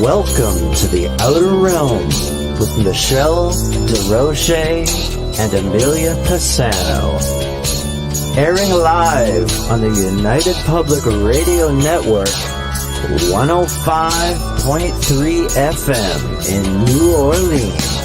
Welcome to the Outer Realm with Michelle DeRoche and Amelia Pisano. Airing live on the United Public Radio Network, 105.3 FM in New Orleans.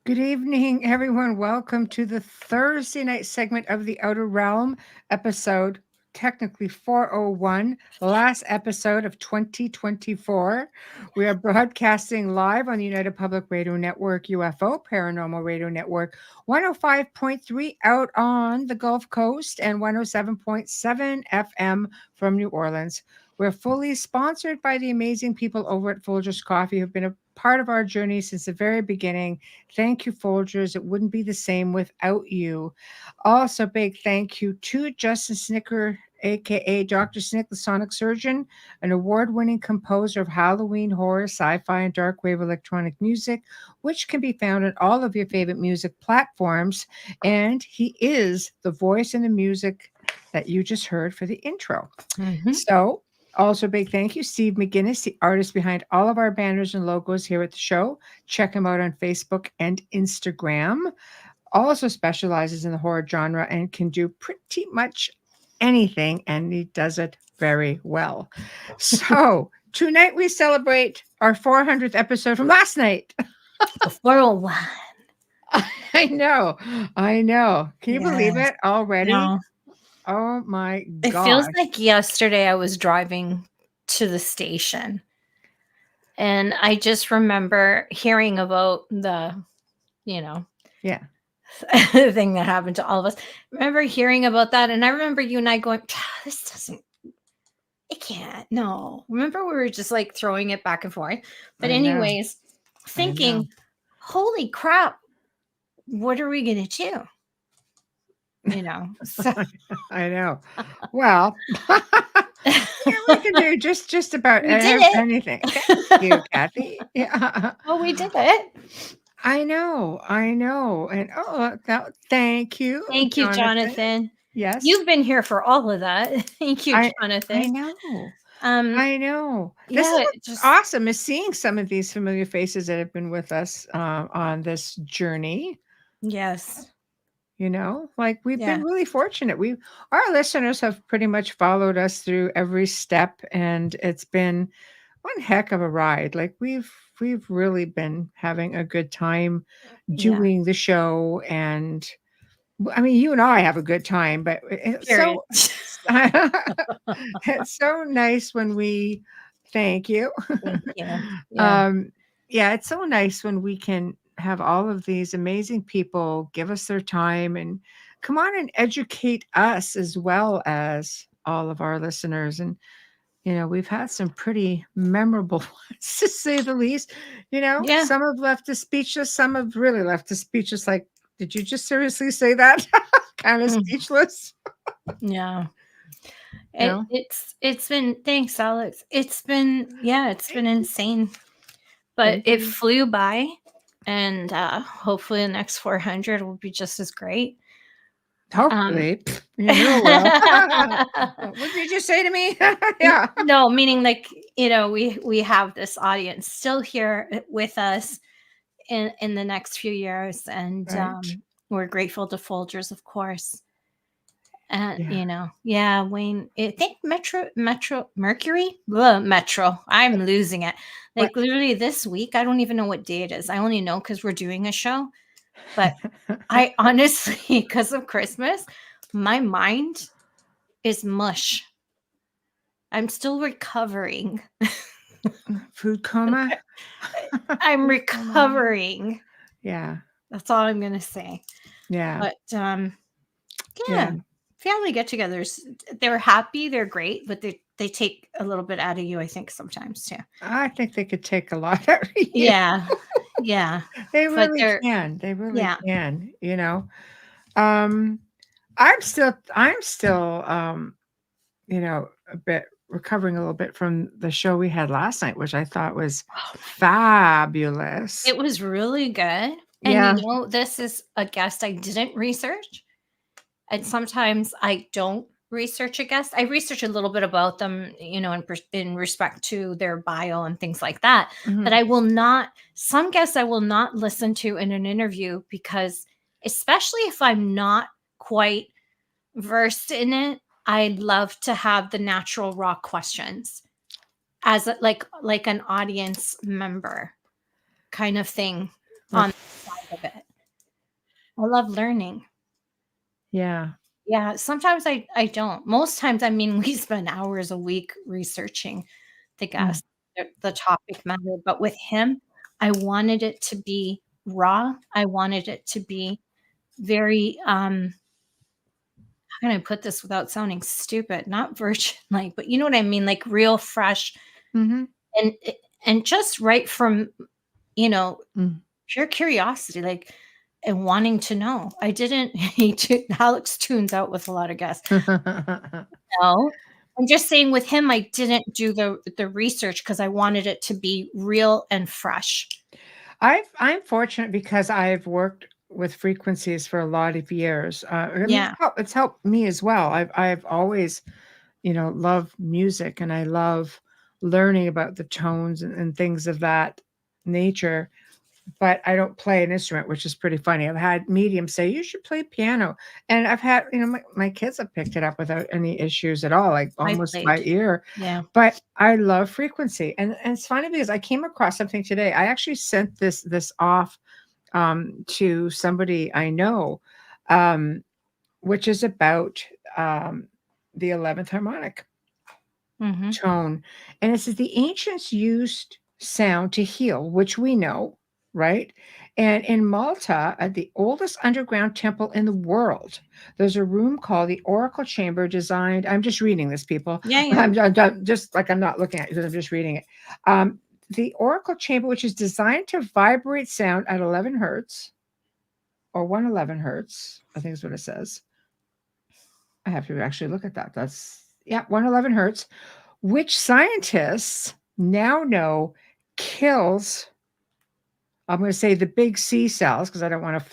Good evening, everyone. Welcome to the Thursday night segment of the Outer Realm, episode technically 401, last episode of 2024. We are broadcasting live on the United Public Radio Network, UFO Paranormal Radio Network, 105.3 out on the Gulf Coast and 107.7 FM from New Orleans. We're fully sponsored by the amazing people over at Folgers Coffee who've been a part of our journey since the very beginning. Thank you, Folgers. It wouldn't be the same without you. Also, big thank you to Justin Snicker, aka Dr. Snick, the Sonic Surgeon, an award-winning composer of Halloween horror, sci-fi, and dark wave electronic music, which can be found on all of your favorite music platforms. And he is the voice and the music that you just heard for the intro. So, also, big thank you, Steve McGinnis, the artist behind all of our banners and logos here at the show. Check him out on Facebook and Instagram. Also specializes in the horror genre and can do pretty much anything, and he does it very well. So, tonight we celebrate our 400th episode from last night. The 401. I know. Can you believe it already? No. Oh my God. It feels like yesterday I was driving to the station and I just remember hearing about the, the thing that happened to all of us. I remember hearing about that, and I remember you and I going, it can't, no. Remember we were just like throwing it back and forth. But anyways, thinking, holy crap, what are we going to do? So. I know. Well, we can do just about anything. Thank you, Kathy. Yeah. Well, we did it. I know. And thank you. Thank you, Jonathan. Yes. You've been here for all of that. Thank you, Jonathan. I know. I know. This is just awesome, is seeing some of these familiar faces that have been with us on this journey. Yes. We've been really fortunate. Our listeners have pretty much followed us through every step, and it's been one heck of a ride. We've really been having a good time doing the show, and I mean, you and I have a good time, but it's so nice when we thank you. It's so nice when we can have all of these amazing people give us their time and come on and educate us as well as all of our listeners. And, we've had some pretty memorable ones, to say the least. Some have left us speechless. Some have really left us speechless. Like, did you just seriously say that? Kind of speechless. Yeah. It's been, thanks, Alex. It's been insane, but it flew by. And hopefully the next 400 will be just as great. Hopefully. What did you say to me? Yeah. No, meaning we have this audience still here with us in the next few years. And we're grateful to Folgers, of course. And, Wayne, I think Mercury. I'm losing it. Literally this week, I don't even know what day it is. I only know because we're doing a show. But I honestly, because of Christmas, my mind is mush. I'm still recovering. Food coma? I'm recovering. Yeah. That's all I'm going to say. Yeah. But, family get-togethers, they're happy, they're great, but they take a little bit out of you, I think, sometimes too. I think they could take a lot out of you. Yeah. Yeah. They But really they're can. They really yeah. can, you know. Um, I'm still, you know, a bit recovering a little bit from the show we had last night, which I thought was Oh my fabulous. It was really good. And Yeah. this is a guest I didn't research. And sometimes I don't research a guest. I research a little bit about them, in respect to their bio and things like that. But Mhm. I will not, some guests I will not listen to in an interview because, especially if I'm not quite versed in it, I love to have the natural raw questions as like an audience member kind of thing on the That's side of it. I love learning. yeah. Yeah, sometimes I don't. Most times, I mean, we spend hours a week researching the Mm. guest, the topic matter, but with him, I wanted it to be raw. I wanted it to be very, how can I put this without sounding stupid? Not virgin-like, but you know what I mean, like real fresh Mhm. and just right from, you know, Mm. pure curiosity, like, and wanting to know. I didn't he tu Alex tunes out with a lot of guests. No. I'm just saying with him, I didn't do the research because I wanted it to be real and fresh. I'm fortunate because I've worked with frequencies for a lot of years. I mean, Yeah, it's helped me as well. I've always, loved music, and I love learning about the tones and things of that nature. But I don't play an instrument, which is pretty funny. I've had mediums say, "You should play piano." And I've had, my kids have picked it up without any issues at all, like I almost by played. ear. Yeah. But I love frequency. And it's funny because I came across something today. I actually sent this off to somebody I know, um, which is about the 11th harmonic Mhm. tone. And it says the ancients used sound to heal, which we know, right? And in Malta, at the oldest underground temple in the world, there's a room called the Oracle Chamber designed. I'm just reading this, people. Yeah, yeah. I'm just like I'm not looking at it, I'm just reading it. The Oracle Chamber, which is designed to vibrate sound at 11 hertz or 111 hertz, I think is what it says. I have to actually look at that. That's, yeah, 111 hertz, which scientists now know kills, I'm going to say the big C cells, because I don't want to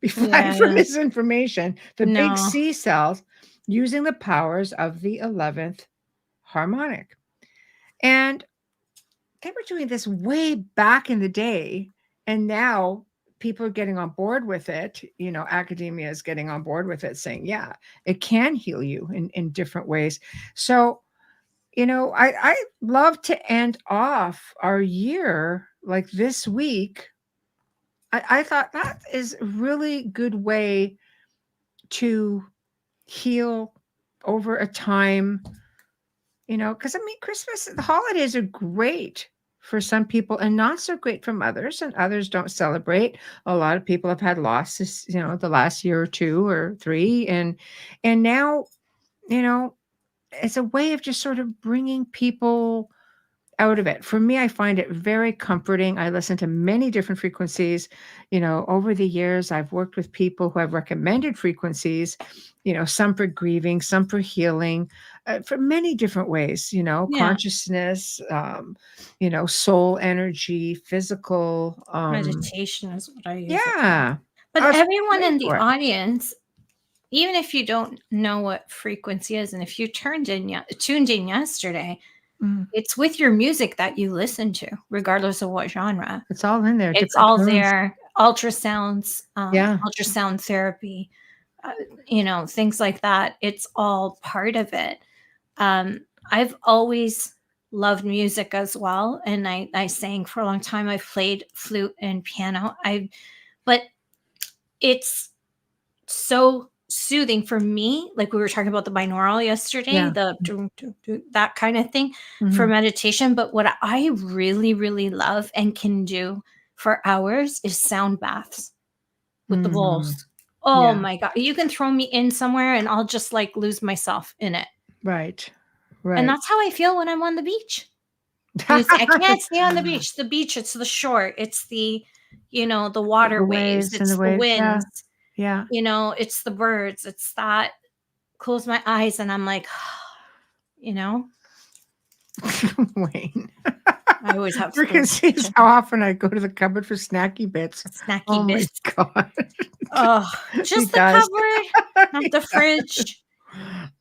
be flagged Yeah, for yeah. misinformation. The big No. C cells using the powers of the 11th harmonic. And they were doing this way back in the day. And now people are getting on board with it. Academia is getting on board with it, saying, yeah, it can heal you in different ways. So, I love to end off our year like this week. I thought that is a really good way to heal over a time, because I mean, Christmas, the holidays are great for some people and not so great from others, and others don't celebrate. A lot of people have had losses, the last year or two or three, and now, you know, it's a way of just sort of bringing people out of it. For me, I find it very comforting. I listen to many different frequencies. Over the years, I've worked with people who have recommended frequencies, some for grieving, some for healing, for many different ways, Yeah. consciousness, soul energy, physical. Meditation is what I use it for. Yeah. But Oh, it's everyone great in the for it. audience, even if you don't know what frequency is, and if you tuned in yesterday, Mm. it's with your music that you listen to, regardless of what genre. It's all in there, It's different all tones. there. Ultrasounds, Yeah. ultrasound therapy, uh, things like that. It's all part of it. I've always loved music as well, and I sang for a long time. I've played flute and piano. But it's so soothing for me. Like we were talking about the binaural yesterday, Yeah. the doo, doo, doo, that kind of thing for Mhm. meditation. But what I really, really love and can do for hours is sound baths with the Mhm. bowls. Oh Yeah. my God. You can throw me in somewhere and I'll just like lose myself in it. Right. And Right. that's how I feel when I'm on the beach. You say, I can't stay on the beach. The beach, it's the shore, it's the, the water The waves, waves and the it's the waves. Yeah. winds, Yeah. It's the birds, it's that. Close my eyes and I'm like, Wayne. I always have to You go to can the see kitchen. how often I go to the cupboard for snacky bits. Snacky Oh my bits. God. Oh, He just the does. cupboard, not He the does. fridge.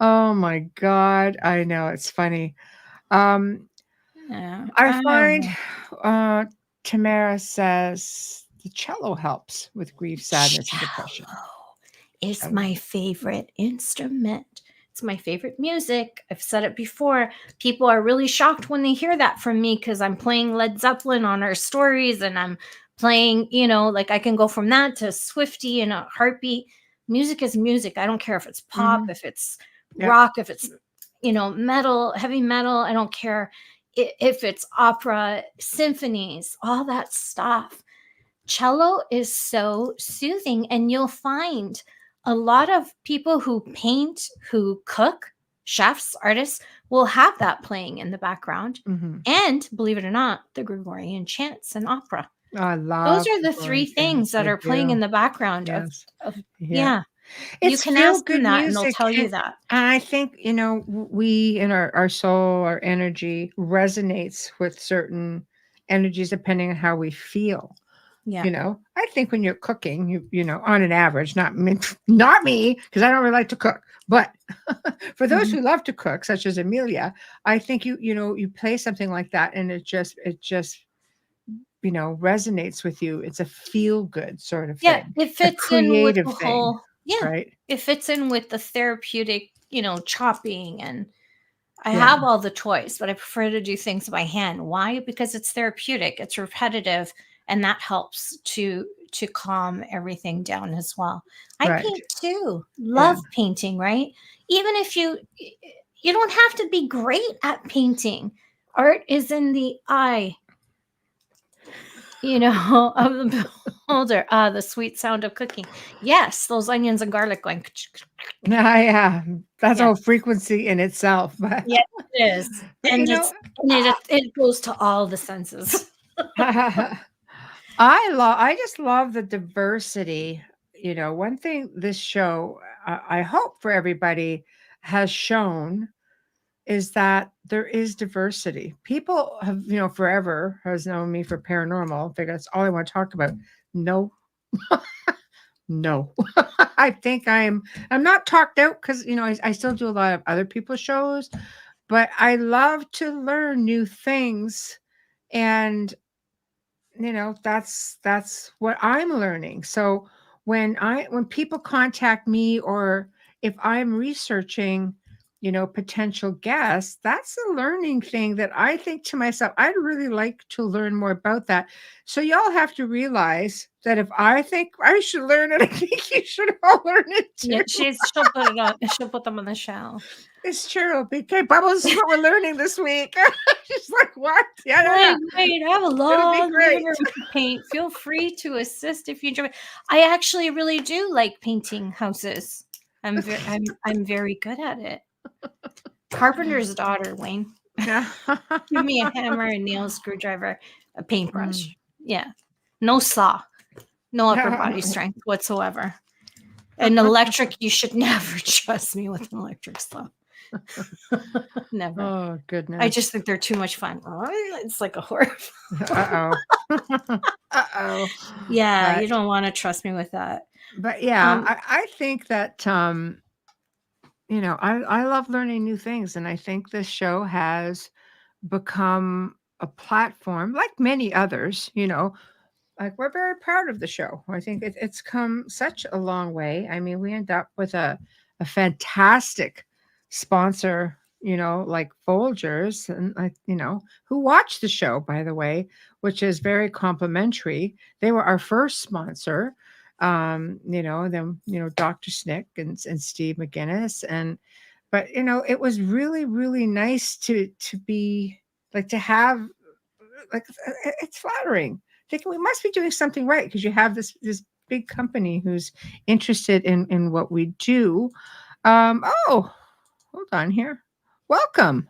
Oh my God. I know. It's funny. Yeah, I I don't find know. Tamara says the cello helps with grief, sadness, and depression. Cello is Cello. my favorite instrument. It's my favorite music. I've said it before. People are really shocked when they hear that from me because I'm playing Led Zeppelin on our stories and I'm playing, like I can go from that to Swifty in a heartbeat. Music is music. I don't care if it's pop, Mhm. if it's Yep. rock, if it's, metal, heavy metal. I don't care if it's opera, symphonies, all that stuff. Cello is so soothing, and you'll find a lot of people who paint, who cook, chefs, artists will have that playing in the background. Mhm. And believe it or not, the Gregorian chants and opera. I Those love are the Gregorian three things chants. that I are playing do. in the background Yes. of Yeah. You It's can ask them feel-good that and they'll music, tell you and that. I think, we in our soul, our energy resonates with certain energies depending on how we feel. Yeah. I think when you're cooking, on an average, not me, not me, because I don't really like to cook, but for those Mhm. who love to cook, such as Amelia, I think you play something like that, and it just resonates with you. It's a feel good sort of Yeah, thing, it a fits in with creative the thing, whole yeah, right? it fits in with the therapeutic, chopping, and I Yeah, have all the toys, but I prefer to do things by hand. Why? Because it's therapeutic, it's repetitive, and that helps to calm everything down as well. I right. paint too. Yeah. Love painting, right? Even if you don't have to be great at painting. Art is in the eye, of the beholder. Ah, the sweet sound of cooking. Yes, those onions and garlic going. Yeah, that's a Yeah, whole frequency in itself, but yeah, it is, but, and it goes to all the senses. I just love the diversity. One thing this show, I hope for everybody, has shown is that there is diversity. People have, forever has known me for paranormal. I think that's all I want to talk about. No, no. I think I'm not talked out because I still do a lot of other people's shows, but I love to learn new things, and that's what I'm learning. So when people contact me, or if I'm researching, potential guests, that's a learning thing that I think to myself, I'd really like to learn more about that. So y'all have to realize that if I think I should learn it, I think you should all learn it Yeah, too. she'll put it on. She'll put them on the shelf. It's true. BK Bubbles is what we're learning this week. She's like, what? Yeah, yeah, Wait, yeah. wait, I have a It'll be long living great. room to paint. Feel free to assist if you enjoy. I actually really do like painting houses. I'm very good at it. Carpenter's daughter, Wayne. Yeah. Give me a hammer, a nail, screwdriver, a Mm. paintbrush. Yeah. No saw. No upper body strength whatsoever. An electric, you should never trust me with an electric saw. Never. Oh, I goodness. just think they're too much fun. It's like a horror. Uh-oh. Uh-oh. Yeah, you But don't want to trust me with that. but yeah, Um, I think that I love learning new things, and I think this show has become a platform like many others, like we're very proud of the show. I think it's come such a long way. I mean, we end up with a fantastic sponsor, like Folgers, and who watch the show, by the way, which is very complimentary. They were our first sponsor. Then Dr. Snick and Steve McGinnis, but it was really, really nice to be like to have like it's flattering. Thinking we must be doing something right because you have this big company who's interested in what we do. Oh, hold on here. Welcome.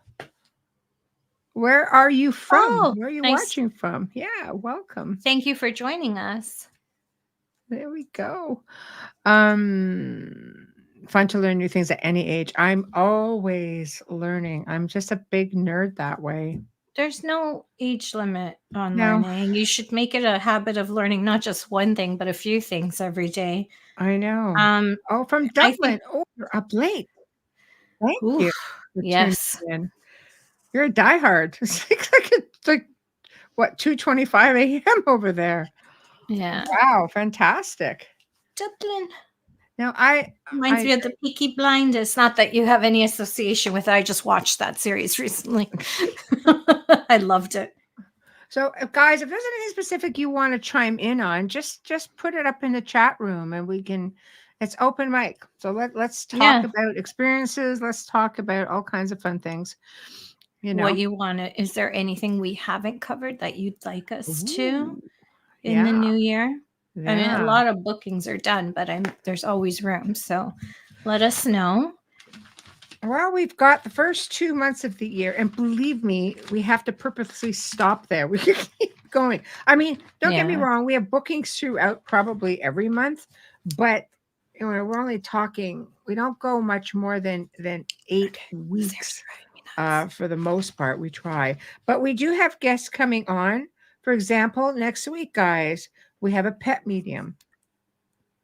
Where are you from? Oh, Where are you nice. watching from? Yeah, welcome. Thank you for joining us. There we go. Fun to learn new things at any age. I'm always learning. I'm just a big nerd that way. There's no age limit on No, learning. You should make it a habit of learning not just one thing, but a few things every day. I know. Um, Oh, from I think, Dublin. Oh, you're up late. Thank you oof, for tuning yes, in. You're a diehard. It's like what, 2:25 a.m. over there. yeah. Wow, fantastic. Dublin Now reminds I me of the Peaky Blinders. Not that you have any association with it. I just watched that series recently. I loved it. so guys, if there's anything specific you want to chime in on, just put it up in the chat room and we can. It's open mic. So let's talk Yeah. about experiences. Let's talk about all kinds of fun things. You What know. you want to, is there anything we haven't covered that you'd like us to Ooh, in the yeah, new year? I mean, a yeah. lot of bookings are done, but there's always room. So let us know. Well, we've got the first 2 months of the year, and believe me, we have to purposely stop there. We can keep going. I mean, don't get me Yeah. wrong, we have bookings throughout probably every month, but we're only talking. We don't go much more than 8 weeks for the most part. We try, but we do have guests coming on. For example, next week, guys, we have a pet medium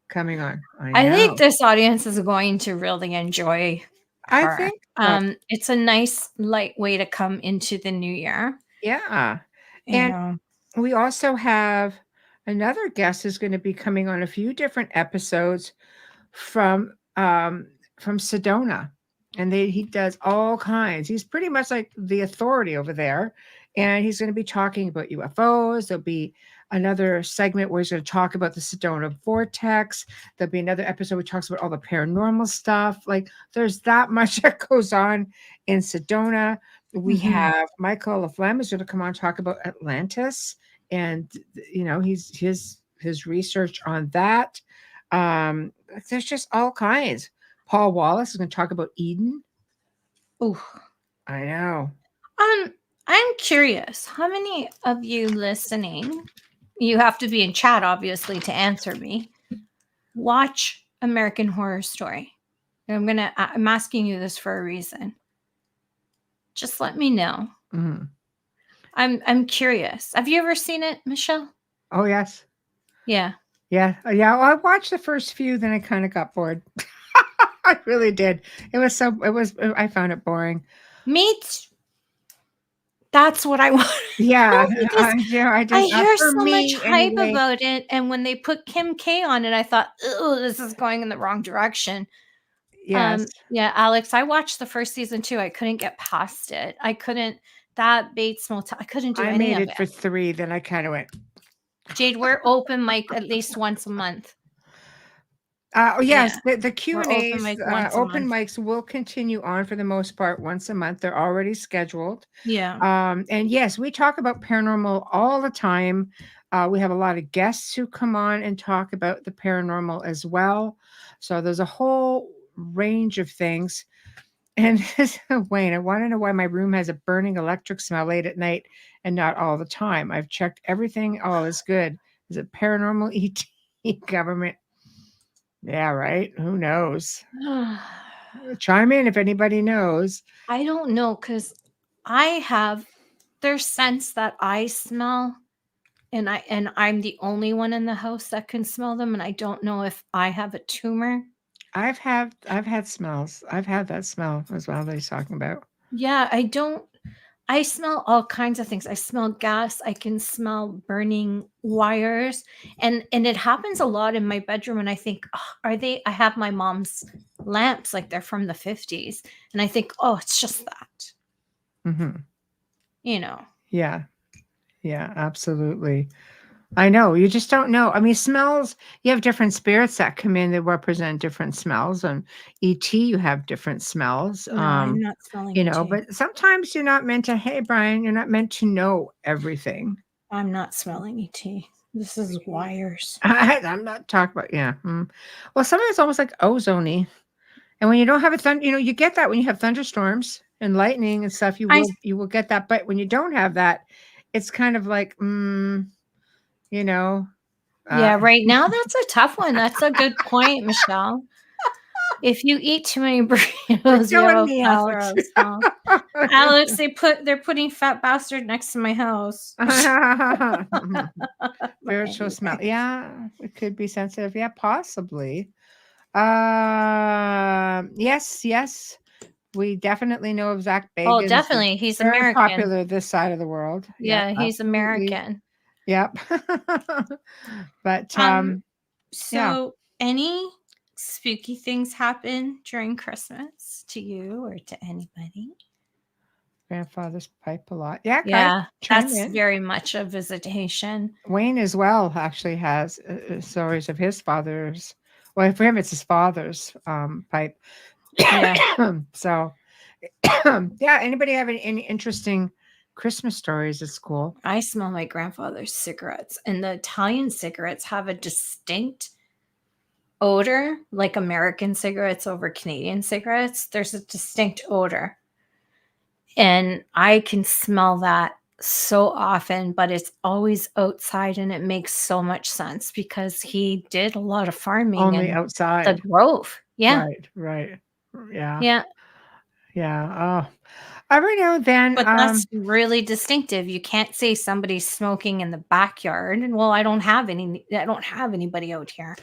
coming on. I think know. this audience is going to really enjoy I her. think so. It's a nice light way to come into the new year. Yeah. You And know, we also have another guest who's going to be coming on a few different episodes from Sedona. And he does all kinds. He's pretty much like the authority over there. And he's going to be talking about UFOs. There'll be another segment where he's going to talk about the Sedona vortex. There'll be another episode where he talks about all the paranormal stuff. Like there's that much that goes on in Sedona. We have Michael LaFlamme is going to come on and talk about Atlantis, and he's his research on that. There's just all kinds. Paul Wallace is going to talk about Eden. ooh. I know. I'm curious, how many of you listening, you have to be in chat obviously to answer me, watch American Horror Story? I'm asking you this for a reason. Just let me know. Mhm. I'm curious. Have you ever seen it, Michelle? Oh yes, Yeah. yeah, yeah. Well, I watched the first few, then I kind of got bored. I really did. I found it boring. That's what I want. Yeah, Because I I just hear for so much me hype anyway. about it, and when they put Kim K on it, I thought, "Oh, this is going in the wrong direction." Yes, Yeah, Alex, I watched the first season too. I couldn't get past it. I couldn't. That Bates Motel. I couldn't do I any made of it for it. 3. Then I kind of went. Jade, we're open mic at least once a month. Oh yes, Yeah, the Q we're and open A's, mic once a open month. mics will continue on for the most part once a month. They're already scheduled. Yeah. And yes, we talk about paranormal all the time. We have a lot of guests who come on and talk about the paranormal as well. So there's a whole range of things. And Wayne, I want to know why my room has a burning electric smell late at night and not all the time. I've checked everything. All is good. Is it paranormal ET government? Yeah, right. Who knows? Chime in if anybody knows. I don't know, because there's scents that I smell, and I'm the only one in the house that can smell them, and I don't know if I have a tumor. I've had smells. I've had that smell as well that he's talking about. Yeah, I smell all kinds of things. I smell gas, I can smell burning wires, and it happens a lot in my bedroom, and I think, "Oh, I have my mom's lamps, like they're from the 50s, and I think, oh, it's just that, Hmm. you know. Yeah, yeah, absolutely. I know. You just don't know. I mean, smells, you have different spirits that come in that represent different smells. And ET, you have different smells. No, I'm not smelling ET. But sometimes you're not meant to, hey, Brian, you're not meant to know everything. I'm not smelling ET. This is wires. I'm not talking about, yeah. Well, some of it's almost like ozone-y. And when you don't have a you get that when you have thunderstorms. and lightning and stuff, you will get that. But when you don't have that, it's kind of like, you know. Yeah, right now that's a tough one. That's a good point, Michelle. If you eat too many burritos, you have a me plethora out. of smells. Alex, they're putting fat bastard next to my house. Spiritual smell. Yeah, it could be sensitive. Yeah, possibly. Yes. We definitely know of Zach Bagans. Oh, definitely. He's very American. popular this side of the world. Yeah, he's absolutely. American. Yep. But so any spooky things happen during Christmas to you or to anybody? Grandfather's pipe a lot. Yeah, Yeah, that's very much a visitation. Wayne as well actually has stories of his father's. Well, for him, it's his father's pipe. Yeah. So, yeah. Anybody have any interesting Christmas stories at school? I smell my grandfather's cigarettes, and the Italian cigarettes have a distinct odor, like American cigarettes over Canadian cigarettes. There's a distinct odor. And I can smell that so often, but it's always outside, and it makes so much sense because he did a lot of farming Only in outside the Grove. Yeah. Right. Yeah. Yeah. Oh, every now and then. But that's really distinctive. You can't say somebody's smoking in the backyard. And well, I don't have anybody out here.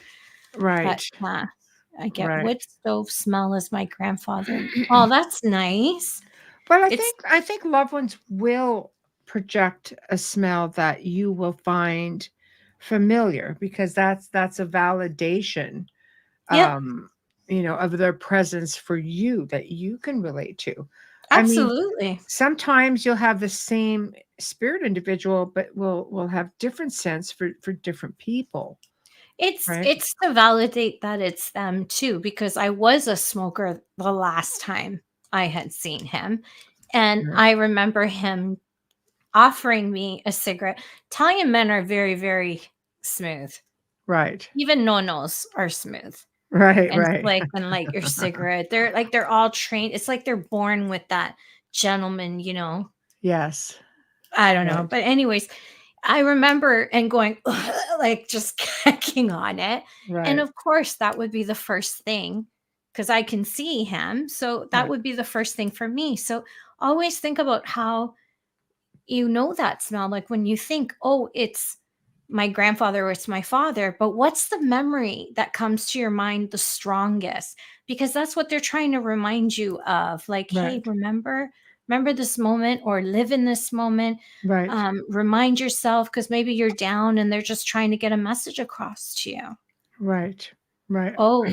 Right. But I get wood stove smell as my grandfather. Oh, that's nice. But I think loved ones will project a smell that you will find familiar, because that's a validation, of their presence for you that you can relate to. Absolutely. I mean, sometimes you'll have the same spirit individual, but will have different sense for different people. It's to validate that it's them too, because I was a smoker the last time I had seen him. And I remember him offering me a cigarette. Italian men are very, very smooth. Right. Even nonos are smooth. Right. And light your cigarette. They're all trained. It's like they're born with that gentleman, Yes. I don't know. But anyways, I remember and going like just cacking on it. Right. And of course that would be the first thing, because I can see him. So that would be the first thing for me. So always think about how that smell. Like when you think, oh, it's my grandfather or it's my father, but what's the memory that comes to your mind the strongest? Because that's what they're trying to remind you of. Like, hey, remember this moment, or live in this moment. Right. Remind yourself, because maybe you're down and they're just trying to get a message across to you. Right. Oh,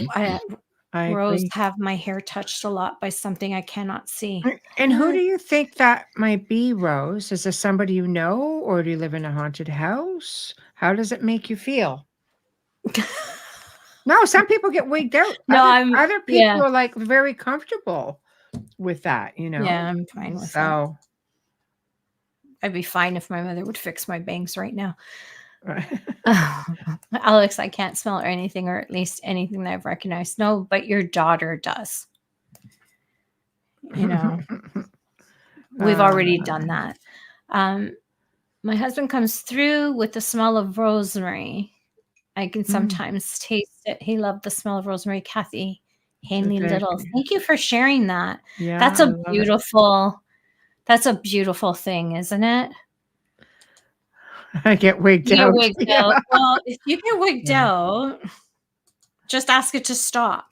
I Rose, agree. have my hair touched a lot by something I cannot see. And who do you think that might be, Rose? Is this somebody you know, or do you live in a haunted house? How does it make you feel? No, some people get wigged out. No, other people are like very comfortable with that, Yeah, I'm fine with that. I'd be fine if my mother would fix my bangs right now. Alex, I can't smell anything, or at least anything that I've recognized. No, but your daughter does. We've already done that. My husband comes through with the smell of rosemary. I can sometimes taste it. He loved the smell of rosemary. Kathy Hanley Little, thank you for sharing that. Yeah, that's a beautiful thing, isn't it? I get wigged out. Well, if you get wigged out, just ask it to stop.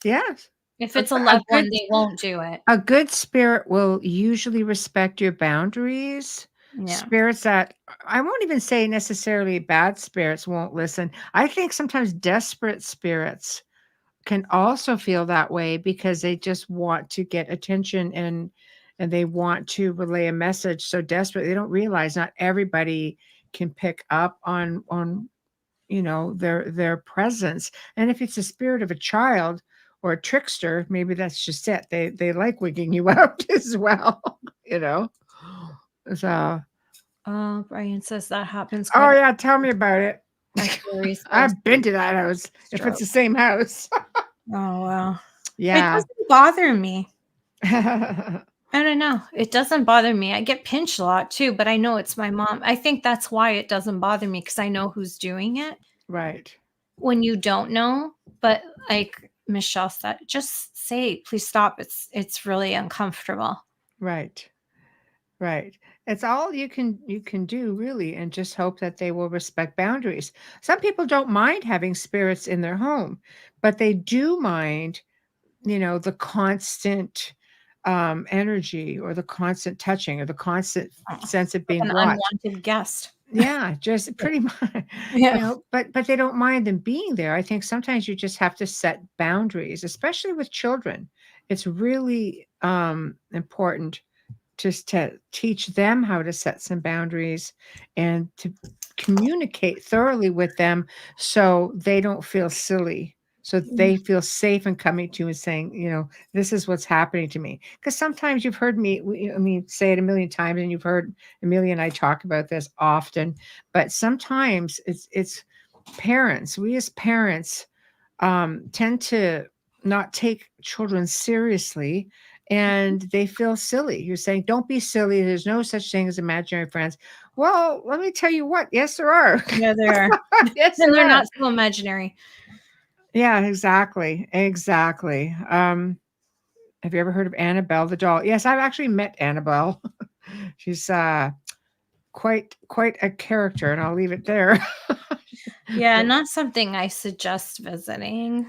Yes. If it's a loved one, they won't do it. A good spirit will usually respect your boundaries. Yeah. Spirits that, I won't even say necessarily bad spirits, won't listen. I think sometimes desperate spirits can also feel that way, because they just want to get attention, and they want to relay a message so desperate. They don't realize not everybody can pick up on their presence. And if it's the spirit of a child or a trickster, maybe that's just it. They like wigging you out as well, So Brian says that happens. Oh yeah, tell me about it. I've been to that house. If it's the same house. Oh wow. Yeah. It doesn't bother me. I don't know. It doesn't bother me. I get pinched a lot too, but I know it's my mom. I think that's why it doesn't bother me, because I know who's doing it. Right. When you don't know, but like Michelle said, just say, please stop. It's really uncomfortable. Right. Right. It's all you can do really, and just hope that they will respect boundaries. Some people don't mind having spirits in their home, but they do mind, the constant energy, or the constant touching, or the constant Oh, sense of like being an watched. unwanted guest. Yeah, just pretty much, Yeah. but they don't mind them being there. I think sometimes you just have to set boundaries, especially with children. It's really important just to teach them how to set some boundaries, and to communicate thoroughly with them, so they don't feel silly. So Mm. they feel safe in coming to you and saying, this is what's happening to me. Because sometimes you've heard me, I mean, say it a million times, and you've heard Amelia and I talk about this often. But sometimes it's parents. We as parents tend to not take children seriously, and they feel silly. You're saying, don't be silly. There's no such thing as imaginary friends. Well, let me tell you what. Yes, there are. Yeah, they are. Yes, And there they're are. not so imaginary. Yeah, exactly. Exactly. Have you ever heard of Annabelle the doll? Yes, I've actually met Annabelle. She's quite a character, and I'll leave it there. Yeah, not something I suggest visiting.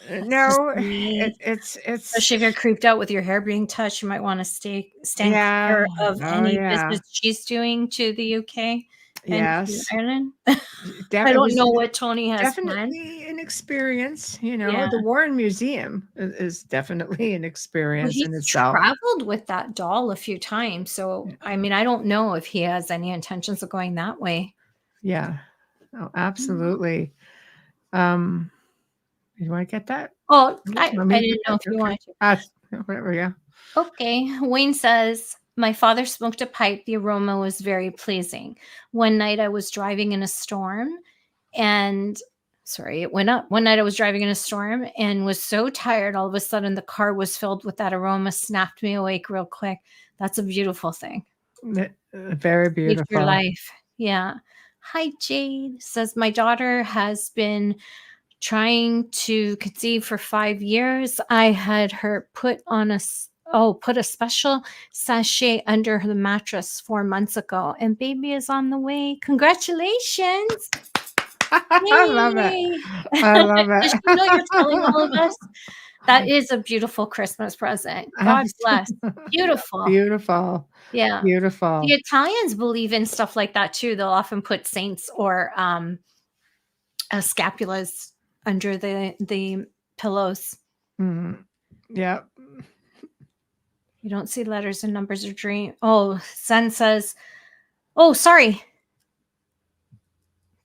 It's just No, me. it's Especially if you're creeped out with your hair being touched, you might want to stand yeah. clear of Oh any yeah. visits she's doing to the UK and to Yes. Ireland. Def I it don't was know what Tony has planned. definitely an experience, Yeah. the Warren Museum is definitely an Well, experience in he's itself. traveled with that doll a few times, so, I mean, I don't know if he has any intentions of going that way. Yeah. Oh, Mm. absolutely. You wanna get that? Oh, Want me I to get didn't know that? if you Okay. wanted to. Whatever, yeah. Okay. Wayne says, my father smoked a pipe. The aroma was very pleasing. One night I was driving in a storm and sorry, it went up. One night I was driving in a storm and was so tired. All of a sudden, the car was filled with that aroma, snapped me awake real quick. That's a beautiful thing. Very Saved your beautiful. life. Yeah. Hi, Jade. Says, my daughter has been trying to conceive for 5 years. I had her put a special sachet under the mattress 4 months ago, and baby is on the way. Congratulations. I love it. Yay. I love Does it. she know you're telling all of us? That is a beautiful Christmas present. God bless. Beautiful. Beautiful. Yeah. The Beautiful. Italians believe in stuff like that too. They'll often put saints or scapulas under the pillows. Mhm. Yep. You don't see letters and numbers or dream. Oh, Sen says, "Oh, sorry.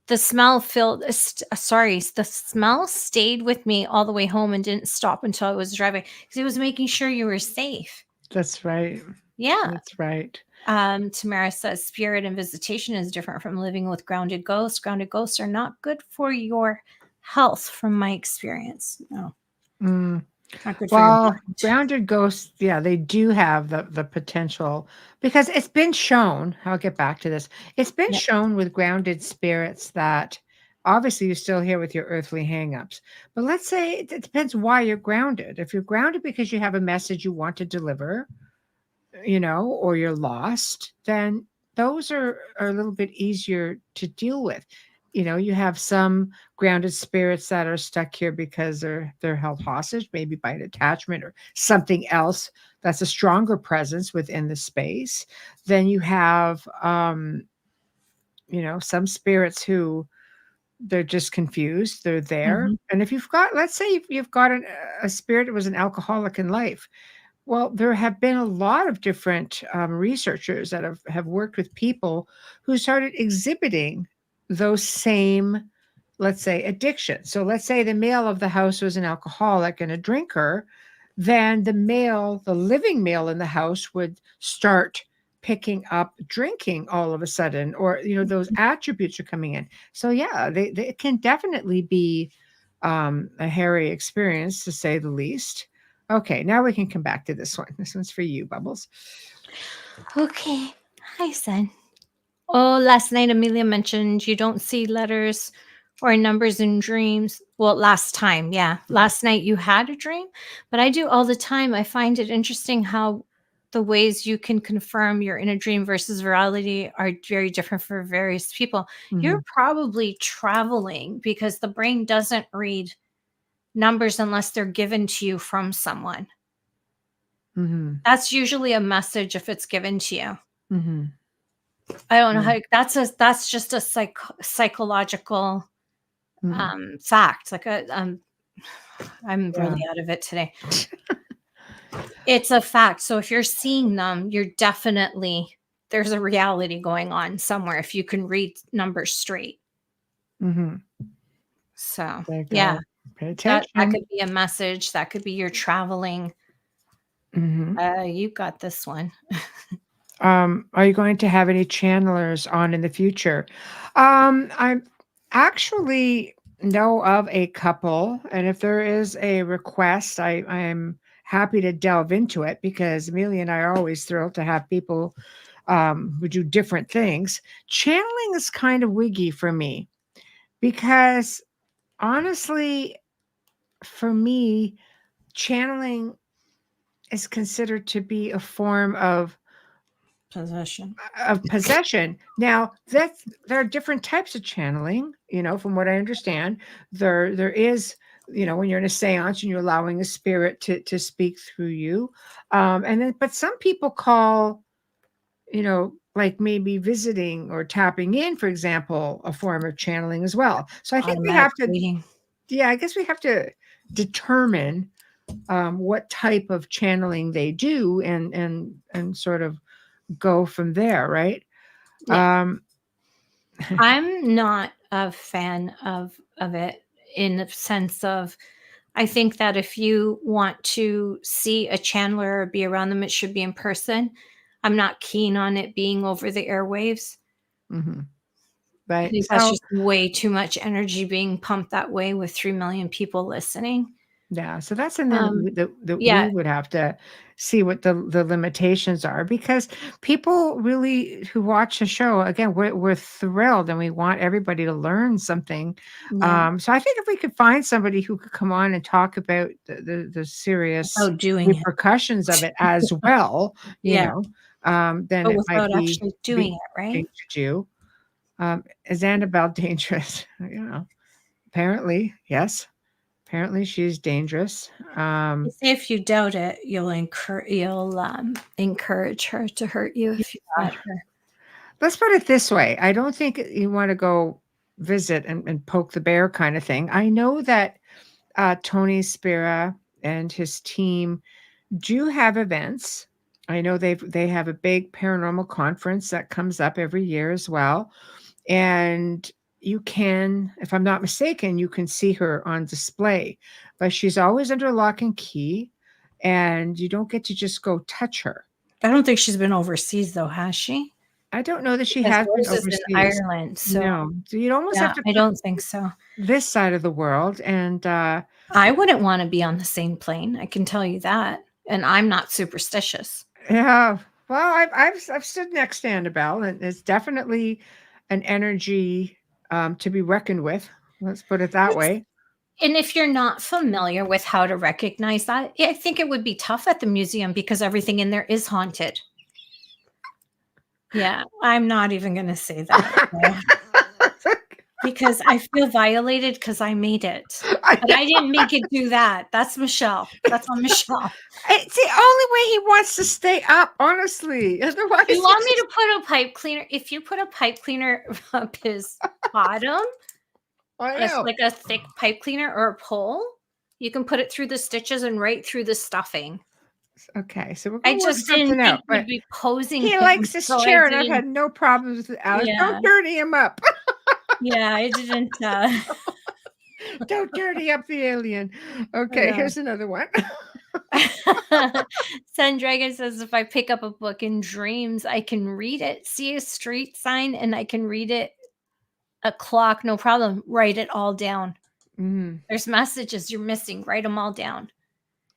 The smell filled. Sorry, the smell stayed with me all the way home and didn't stop until I was driving because it was making sure you were safe." That's right. Yeah. That's right. Tamara says, "Spirit and visitation is different from living with grounded ghosts. Grounded ghosts are not good for your health, from my experience. No, Mm. not good for your Well, mind." grounded ghosts, yeah, they do have the potential, because it's been shown. I'll get back to this. It's been Yeah. shown with grounded spirits that obviously you're still here with your earthly hangups. But let's say it depends why you're grounded. If you're grounded because you have a message you want to deliver, or you're lost, then those are a little bit easier to deal with. You have some grounded spirits that are stuck here because they're held hostage, maybe by an attachment or something else that's a stronger presence within the space. Then you have some spirits who they're just confused, they're there. Mhm. And if let's say you've got a spirit that was an alcoholic in life, well, there have been a lot of different researchers that have worked with people who started exhibiting those same, let's say, addictions. So let's say the male of the house was an alcoholic and a drinker, then the living male in the house would start picking up drinking all of a sudden, or those attributes are coming in. So yeah, they it can definitely be a hairy experience, to say the least. Okay, now we can come back to this one. This one's for you, Bubbles. Okay. Hi, son. Oh, last night Amelia mentioned you don't see letters or numbers in dreams. Well, last time, yeah. Last night you had a dream, but I do all the time. I find it interesting how the ways you can confirm you're in a dream versus reality are very different for various people. You're probably traveling because the brain doesn't read numbers unless they're given to you from someone. Mm-hmm. That's usually a message if it's given to you. Mm-hmm. I don't know how that's just a psychological fact. Like I'm really out of it today. It's a fact. So if you're seeing them, you're definitely there's a reality going on somewhere if you can read numbers straight. Mm-hmm. So yeah, pay attention. That could be a message. That could be you're traveling. Mm-hmm. You got this one. Are you going to have any channelers on in the future? I actually know of a couple, and if there is a request, I'm happy to delve into it because Amelia and I are always thrilled to have people who do different things. Channeling is kind of wiggy for me because honestly, for me, channeling is considered to be a form of possession. Now, there are different types of channeling, from what I understand. There is, when you're in a seance and you're allowing a spirit to speak through you. But some people call, like maybe visiting or tapping in, for example, a form of channeling as well. So I think we have to, I guess we have to determine what type of channeling they do and sort of go from there, right? Yeah. I'm not a fan of it in the sense of I think that if you want to see a channeler or be around them, it should be in person. I'm not keen on it being over the airwaves. Mm-hmm. I Right. think that's just way too much energy being pumped that way with 3 million people listening. Yeah. So that's something that yeah. we would have to see what the limitations are, because people really who watch the show, again, we're thrilled and we want everybody to learn something. Yeah. So I think if we could find somebody who could come on and talk about the serious Doing it. repercussions of it as well, then but it might without be actually doing it, right? to do. Is Annabelle dangerous? Apparently, yes. Apparently, she's dangerous. They say if you doubt it, you'll encourage her to hurt you if you let her. Let's put it this way. I don't think you want to go visit and poke the bear kind of thing. I know that Tony Spira and his team do have events. I know they have a big paranormal conference that comes up every year as well. And you can, if I'm not mistaken, you can see her on display, but she's always under lock and key, and you don't get to just go touch her. I don't think she's been overseas though, has she? I don't know that she Because has been hers is overseas. in Ireland, so No, so you'd almost have to I don't think so. this side of the world, and I wouldn't want to be on the same plane. I can tell you that, and I'm not superstitious. yeah. Well, I've stood next to Annabelle, and it's definitely an energy to be reckoned with. Let's put it that way. And if you're not familiar with how to recognize that, I think it would be tough at the museum because everything in there is haunted. Yeah, I'm not even going to say that. Because I feel violated because I made it. But I didn't make it do that. That's Michelle. That's on Michelle. It's the only way he wants to stay up, honestly. Otherwise, you want me to put a pipe cleaner? If you put a pipe cleaner up his bottom, like a thick pipe cleaner or a pole, you can put it through the stitches and right through the stuffing. Okay, so we're I going to work just didn't something think out. we'd be posing. He him, likes this so chair, and I've had no problems with Alex. Yeah. Don't dirty him up. Yeah, I didn't. Don't dirty up the alien. Okay, here's another one. Sun Dragon says if I pick up a book in dreams, I can read it, see a street sign, and I can read it, a clock, no problem. Write it all down. There's messages you're missing. Write them all down.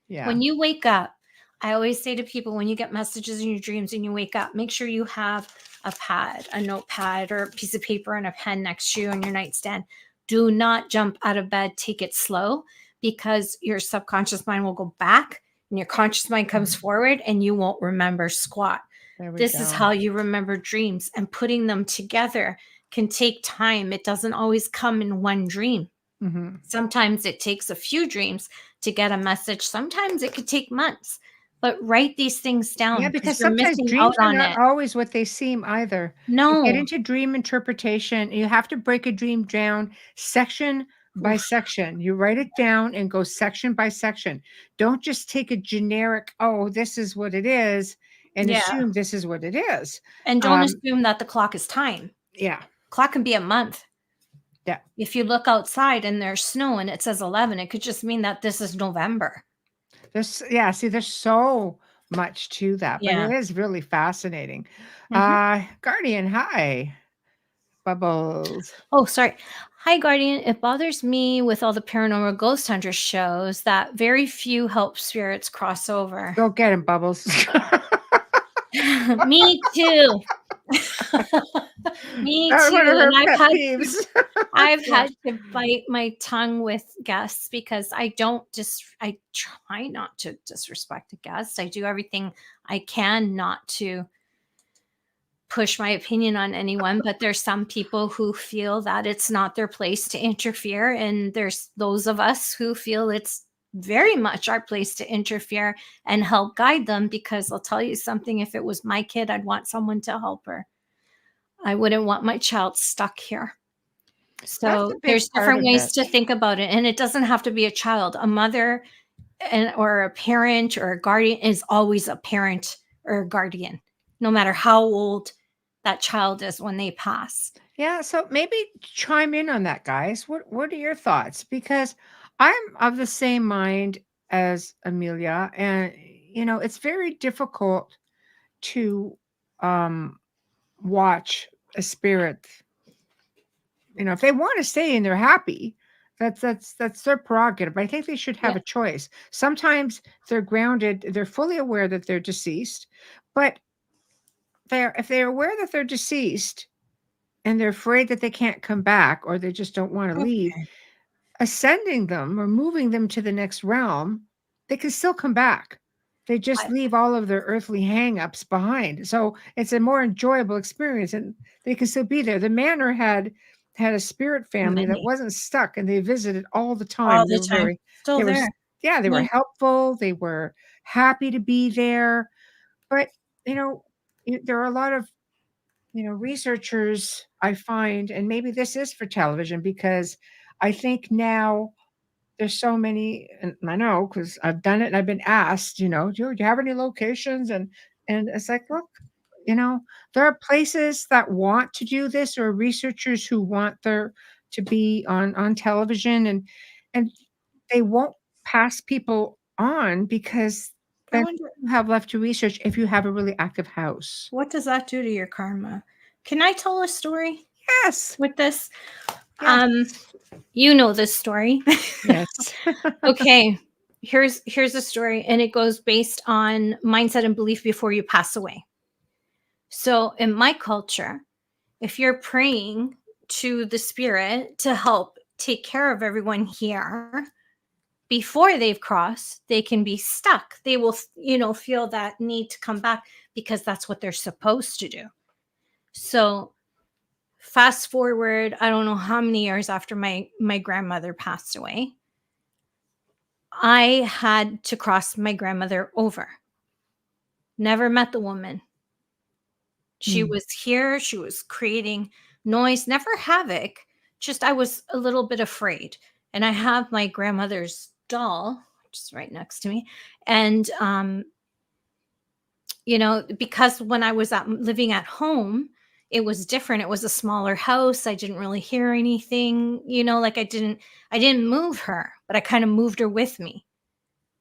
Yeah. When you wake up, I always say to people, when you get messages in your dreams and you wake up, make sure you have a pad, a notepad, or a piece of paper and a pen next to you on your nightstand. Do not jump out of bed. Take it slow, because your subconscious mind will go back and your conscious mind comes forward and you won't remember squat. There we This is go. how you remember dreams, and putting them together can take time. It doesn't always come in one dream. Mhm. Sometimes it takes a few dreams to get a message. Sometimes it could take months. But write these things down, Yeah, because because you're sometimes missing out dreams are on not it. always what they seem either. You get No. into dream interpretation, you have to break a dream down section by Oof. section. You write it down and go section by section. Don't just take a generic, "Oh, this is what it is," and Yeah. assume this is what it is. And don't assume that the clock is time. Yeah, Clock can be a month. yeah. If you look outside and there's snow and it says 11, it could just mean that this is November. See, there's so much to that, but Yeah. it is really fascinating. Mhm. Guardian, hi. Bubbles. Oh, sorry. Hi, Guardian. It bothers me with all the paranormal ghost hunter shows that very few help spirits cross over. Go get him, Bubbles. Me too. Me That one too. of her And pet peeves. I've Yeah. had to bite my tongue with guests, because I try not to disrespect a guest. I do everything I can not to push my opinion on anyone, but there's some people who feel that it's not their place to interfere, and there's those of us who feel it's very much our place to interfere and help guide them, because I'll tell you something, if it was my kid, I'd want someone to help her. I wouldn't want my child stuck here. That's So a big there's part different of ways it. to think about it, and it doesn't have to be a child. A mother or a parent or a guardian is always a parent or a guardian, no matter how old that child is when they pass. Yeah, so maybe chime in on that, guys. What are your thoughts? Because I'm of the same mind as Amelia, and it's very difficult to um watch a spirit. If they want to stay and they're happy, that's their prerogative. I think they should have Yeah. a choice. Sometimes they're grounded, they're fully aware that they're deceased, but if they're aware that they're deceased and they're afraid that they can't come back or they just don't want to leave, Okay. ascending them or moving them to the next realm, they can still come back. They just I, leave all of their earthly hang-ups behind. So it's a more enjoyable experience and they can still be there. The manor had a spirit family that many wasn't stuck and they visited all the all time. They the were time, very still they were there. yeah, they were Yeah. helpful. They were happy to be there. But you know, there are a lot of researchers I find, and maybe this is for television because I think now there's so many, and I know because I've done it and I've been asked, do you have any locations? And it's like, look, you know, there are places that want to do this or researchers who want there to be on television and they won't pass people on because I then wonder, you have left to research if you have a really active house. what does that do to your karma? Can I tell a story Yes. with this? Yes. You know this story. Yes. Okay. Here's a story, and it goes based on mindset and belief before you pass away. So in my culture, if you're praying to the spirit to help take care of everyone here before they've crossed, they can be stuck. They will, feel that need to come back because that's what they're supposed to do. So fast forward, I don't know how many years after my grandmother passed away, I had to cross my grandmother over. Never met the woman. She Mm. was here, she was creating noise, never havoc, just I was a little bit afraid. And I have my grandmother's doll just right next to me. And because when I was living at home, it was different. It was a smaller house. I didn't really hear anything, like I didn't move her, but I kind of moved her with me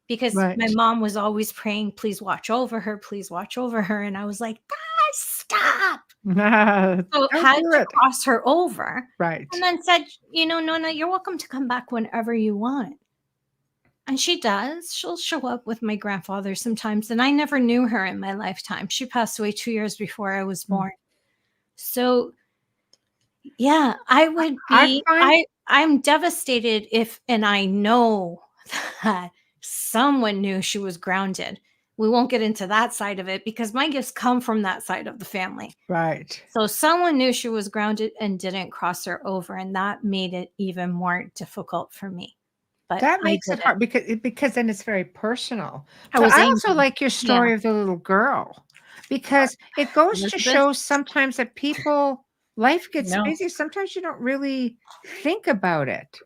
because my Right. mom was always praying, please watch over her, please watch over her. And I was like, guys, stop. So Don't had do to it. cross her over and Right. then said, Nona, you're welcome to come back whenever you want. And she does. She'll show up with my grandfather sometimes, and I never knew her in my lifetime. She passed away 2 years before I was born. So, yeah, I would I be find I'm devastated if, and I know that someone knew she was grounded. We won't get into that side of it because my gifts come from that side of the family. right. So someone knew she was grounded and didn't cross her over, and that made it even more difficult for me. But That I makes did it it. hard because then it's very personal. I But was I also angry. like your Yeah. story of the little girl because it goes to Elizabeth? show sometimes that people life gets No. busy. Sometimes you don't really think about it.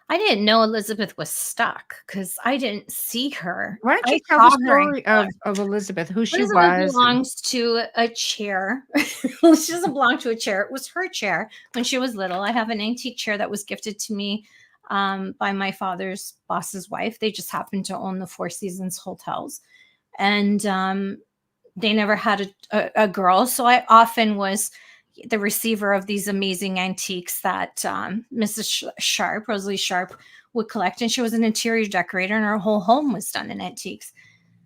I didn't know Elizabeth was stuck because I didn't see her. Why don't you I tell saw the her in story color. of Elizabeth, who she Elizabeth was? belongs to a chair. She doesn't belong to a chair. It was her chair when she was little. I have an antique chair that was gifted to me by my father's boss's wife. They just happened to own the Four Seasons hotels. And they never had a girl. So I often was the receiver of these amazing antiques that Mrs. Sharp, Rosalie Sharp, would collect. And she was an interior decorator, and her whole home was done in antiques.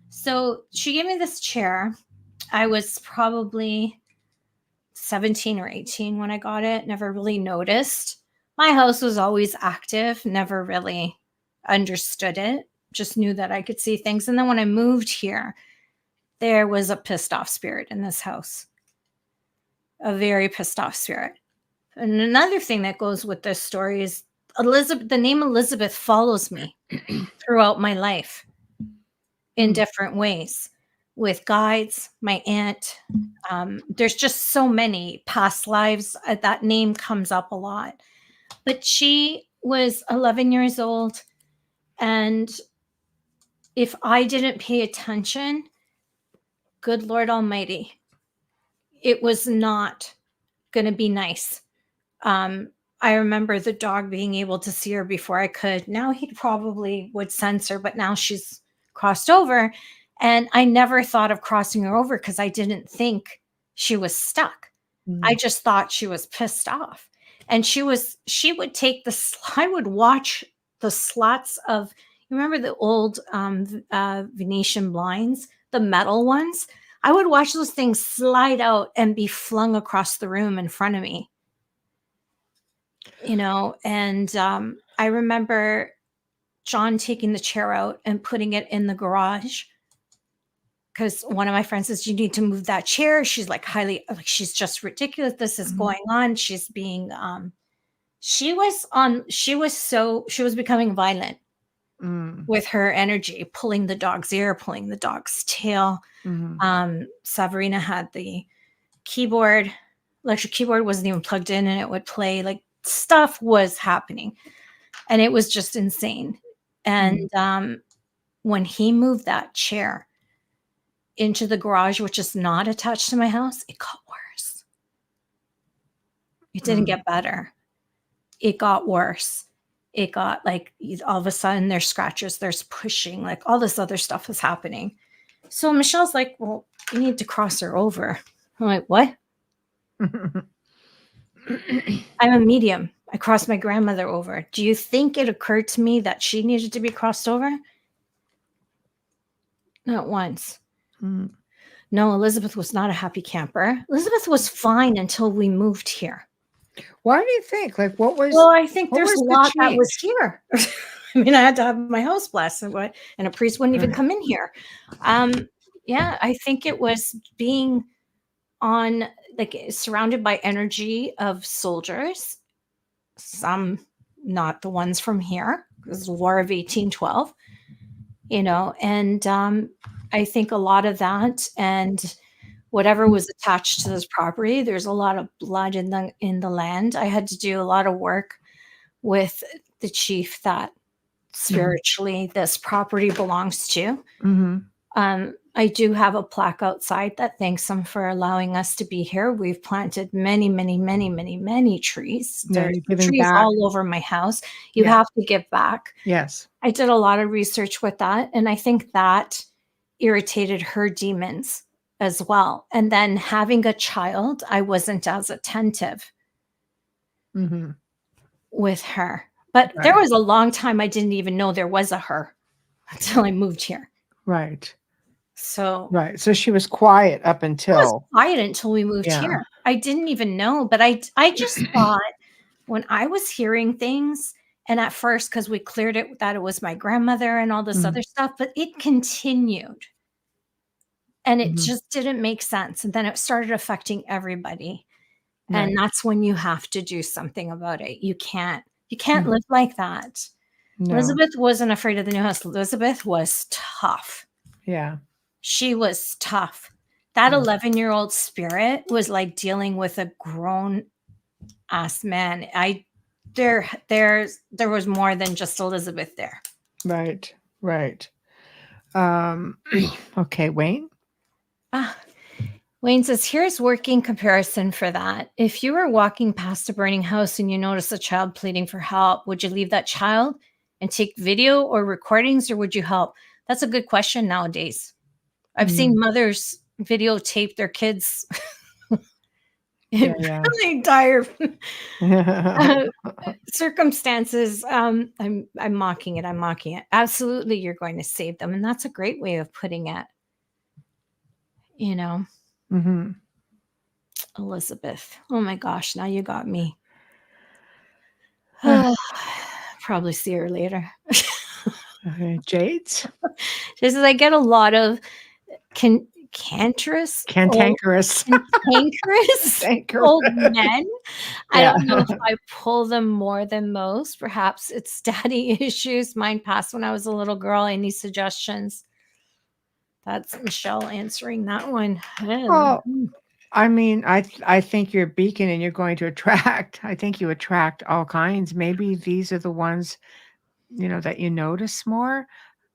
So she gave me this chair. I was probably 17 or 18 when I got it, never really noticed. My house was always active, never really understood it, just knew that I could see things. And then when I moved here, there was a pissed off spirit in this house, a very pissed off spirit. And another thing that goes with this story is Elizabeth, the name Elizabeth follows me throughout my life in different ways with guides, my aunt. There's just so many past lives. That name comes up a lot. But she was 11 years old. And if I didn't pay attention, good Lord Almighty, it was not going to be nice. I remember the dog being able to see her before I could. Now he probably would sense her, but now she's crossed over. And I never thought of crossing her over because I didn't think she was stuck. I just thought she was pissed off. And she would take I would watch the slats of, you remember the old Venetian blinds, the metal ones? I would watch those things slide out and be flung across the room in front of me. And I remember John taking the chair out and putting it in the garage because one of my friends says, you need to move that chair. She's like she's just ridiculous. This is going on. She's being, she was becoming violent with her energy, pulling the dog's ear, pulling the dog's tail. Savarina had the keyboard, electric keyboard wasn't even plugged in, and it would play. Like, stuff was happening, and it was just insane. And when he moved that chair into the garage, which is not attached to my house, it got worse. It didn't get better. It got worse. It got like, all of a sudden there's scratches, there's pushing, like all this other stuff is happening. So Michelle's like, well, you need to cross her over. I'm like, what? I'm a medium. I crossed my grandmother over. Do you think it occurred to me that she needed to be crossed over? Not once. No, Elizabeth was not a happy camper. Elizabeth was fine until we moved here. Why do you think? Like, what was? Well, I think there's a the lot that change? was here. I mean, I had to have my house blessed, and a priest wouldn't even come in here. Yeah, I think it was being surrounded by energy of soldiers. Some not the ones from here. It was the War of 1812, and I think a lot of that and whatever was attached to this property, there's a lot of blood in the land. I had to do a lot of work with the chief that spiritually this property belongs to. I do have a plaque outside that thanks him for allowing us to be here. We've planted many, many, many, many, many trees. There's trees all over my house. You have to give back. Yes. I did a lot of research with that, and I think that irritated her demons as well. And then having a child, I wasn't as attentive with her. But there was a long time I didn't even know there was a her. until I moved here. Right. So Right. So she was quiet up I was until. quiet until we moved Yeah. here. I didn't even know, but I just thought when I was hearing things, and at first, because we cleared it that it was my grandmother and all this other stuff, but it continued. And it just didn't make sense. And then it started affecting everybody. Right. And that's when you have to do something about it. You can't live like that. No. Elizabeth wasn't afraid of the new house. Elizabeth was tough. Yeah. She was tough. That 11-year-old spirit was like dealing with a grown ass man. There was more than just Elizabeth there. Right. Right. Okay, Wayne. Wayne says, here's working comparison for that. If you were walking past a burning house and you notice a child pleading for help, would you leave that child and take video or recordings, or would you help? That's a good question nowadays. I've seen mothers videotape their kids in really dire circumstances. I'm mocking it. I'm mocking it. Absolutely, you're going to save them, and that's a great way of putting it. You know. Elizabeth. Oh my gosh, now you got me. Probably see her later. Okay, Jades. Just as I get a lot of cantankerous old men. I don't know if I pull them more than most. Perhaps it's daddy issues. Mine passed when I was a little girl. Any suggestions? That's Michelle answering that one. Well, I mean, I think you're a beacon and you're going to attract. I think you attract all kinds. Maybe these are the ones, that you notice more.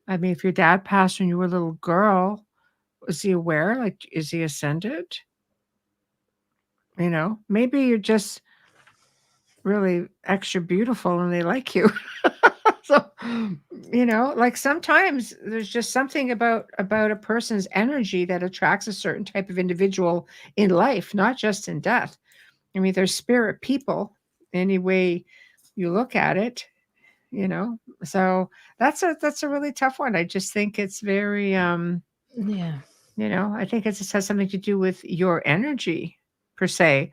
I mean, if your dad passed when you were a little girl, was he aware? Like, is he ascended? Maybe you're just really extra beautiful and they like you. So, like sometimes there's just something about a person's energy that attracts a certain type of individual in life, not just in death. I mean, they're spirit people any way you look at it, So that's a really tough one. I just think it's very yeah. I think it just has something to do with your energy per se.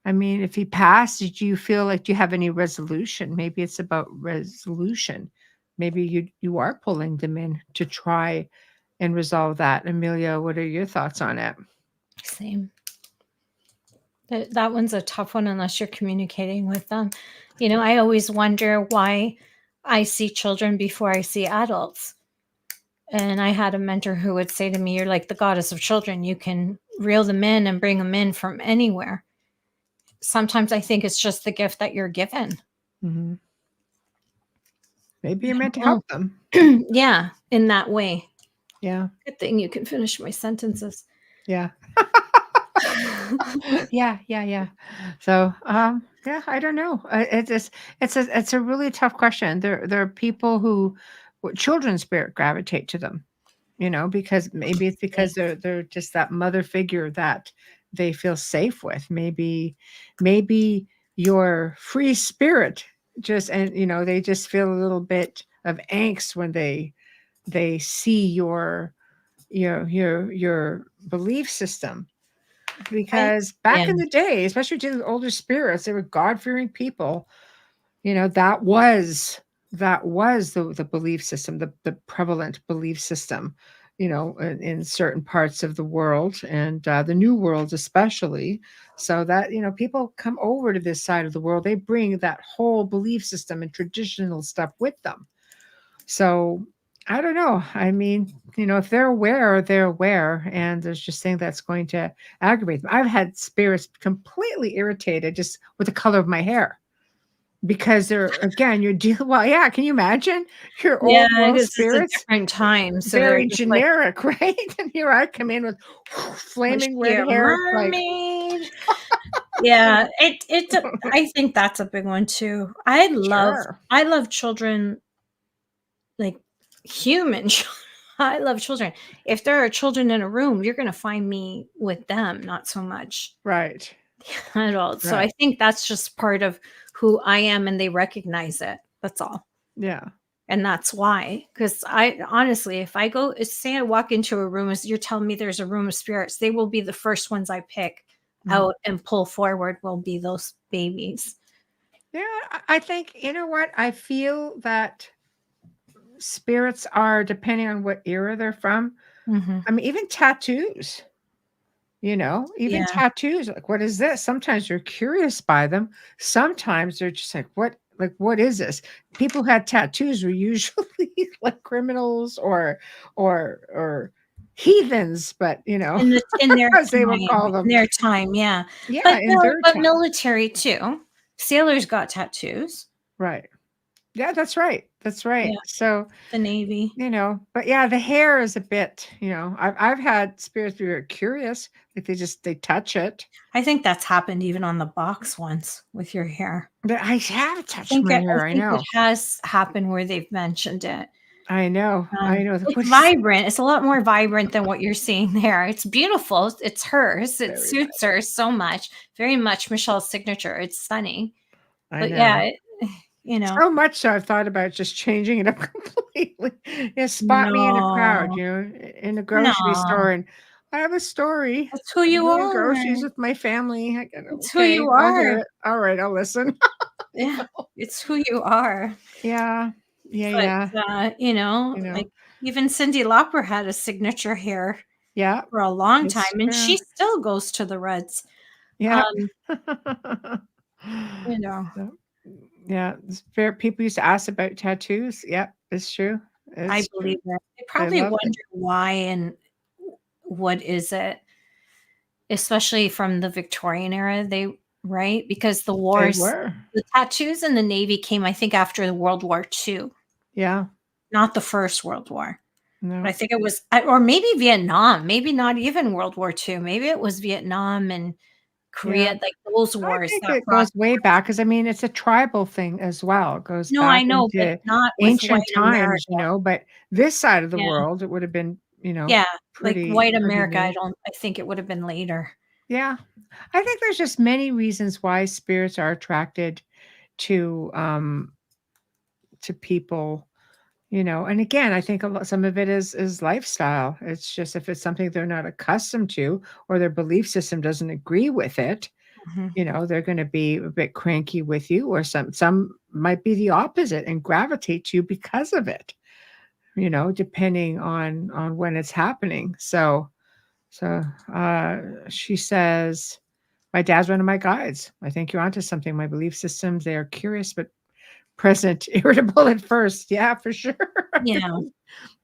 I mean, if he passed, did you feel like do you have any resolution? Maybe it's about resolution. Maybe you are pulling them in to try and resolve that. Amelia, what are your thoughts on it? Same. That one's a tough one unless you're communicating with them. I always wonder why I see children before I see adults. And I had a mentor who would say to me, you're like the goddess of children. You can reel them in and bring them in from anywhere. Sometimes I think it's just the gift that you're given. Maybe you're meant to help them. Yeah, in that way. Yeah. Good thing you can finish my sentences. Yeah. Yeah. So, yeah, I don't know. It's a really tough question. There are people who children spirit gravitate to them, because maybe it's because they're just that mother figure that they feel safe with. Maybe your free spirit they just feel a little bit of angst when they see your belief system. Because back in the day, especially dealing with older spirits, they were God-fearing people. That was the belief system, the prevalent belief system, in certain parts of the world and the New World especially. So that people come over to this side of the world, they bring that whole belief system and traditional stuff with them. So I don't know. I mean, if they're aware, they're aware, and there's just thing that's going to aggravate them. I've had spirits completely irritated just with the color of my hair because you're dealing. Well, yeah. Can you imagine your old world spirits? It's a different time, so very generic, right? And here I come in with flaming red hair, mermaid. Yeah, I think that's a big one too. I love children. Like human I love children. If there are children in a room, you're going to find me with them, not so much right adults. So I think that's just part of who I am, and they recognize it. That's all. Yeah. And that's why, because I honestly, if I go, say I walk into a room, as you're telling me there's a room of spirits, they will be the first ones I pick out and pull forward will be those babies. Yeah, I think, you know what? I feel that spirits are, depending on what era they're from. Mm-hmm. I mean, even tattoos, even Yeah. tattoos, like, what is this? Sometimes you're curious by them. Sometimes they're just what is this? People who had tattoos were usually like criminals or heathens, but In their as they will time, call them. yeah. Yeah, in their But time. military too. Sailors got tattoos. Right. Yeah, that's right. That's right. Yeah, So, the Navy. but yeah, the hair is a bit, I've had spirits be very curious, like they touch it. I think that's happened even on the box once with your hair. But I have touched my I hair, I think it know. has happened where they've mentioned it. I know. I know. What It's is vibrant. It's a lot more vibrant than what you're seeing there. It's beautiful. It's hers. It very suits her so much. Very much Michelle's signature. It's stunning. I But know. yeah, So much so I've thought about just changing it up completely. Yeah, spot me in a crowd, in a grocery store, and I have a story. That's who I'm you doing are. groceries with my family. It's who Okay, you I'll hear are. it. All right, I'll listen. Yeah, it's who you are. Yeah. Yeah, But yeah. like even Cyndi Lauper had a signature hair Yeah. for a long time, It's and true. she still goes to the Reds. Yeah. You know, So, yeah, it's fair. People used to ask about tattoos. Yep, it's true. I It's true. believe that. They They probably loved it. wonder why and what is it, especially from the Victorian era. Right? Because the They wars, were. the tattoos in the Navy came, I think, after the World War II, Yeah. not the First World War. But I No. think it was, or maybe Vietnam, maybe not even World War II. Maybe it was Vietnam and Yeah. Korea, like those I wars think that it brought. goes way back because I mean it's a tribal thing as well. It goes No, back I know, but into not with white ancient times, America. but this side of the Yeah, world, it would have been, yeah, like white pretty America, new. I think it would have been later. Yeah. I think there's just many reasons why spirits are attracted to people, and again, I think some of it is lifestyle. It's just if it's something they're not accustomed to or their belief system doesn't agree with it, Mhm. they're going to be a bit cranky with you, or some might be the opposite and gravitate to you because of it, depending on when it's happening. So she says, my dad's one of my guides. I think you're onto something. My belief systems, they are curious but present, irritable at first. Yeah, for sure. Yeah.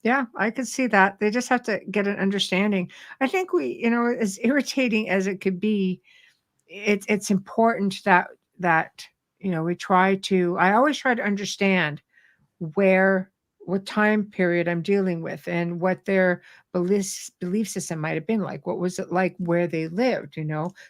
Yeah, I could see that. They just have to get an understanding. I think as irritating as it could be, it's important that I always try to understand where what time period I'm dealing with and what their belief system might have been like. What was it like where they lived,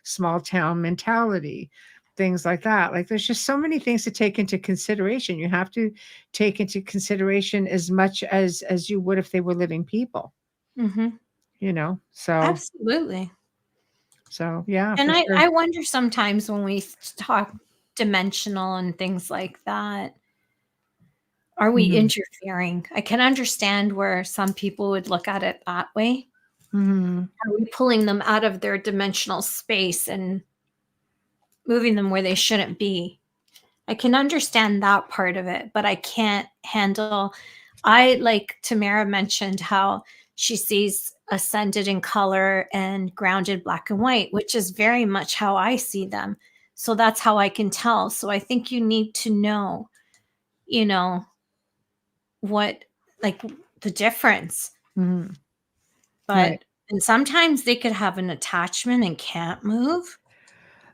small town mentality, things like that. Like there's just so many things to take into consideration. You have to take into consideration as much as you would if they were living people, Mhm. you know. So Absolutely. so yeah, And for sure. I wonder sometimes when we talk dimensional and things like that, are we Mhm. interfering? I can understand where some people would look at it that way. Mhm. Are we pulling them out of their dimensional space and moving them where they shouldn't be? I can understand that part of it, but I can't handle. I like Tamara mentioned how she sees ascended in color and grounded black and white, which is very much how I see them. So that's how I can tell. So I think you need to know, you know, what, like, the difference. Mhm. Right. But and sometimes they could have an attachment and can't move.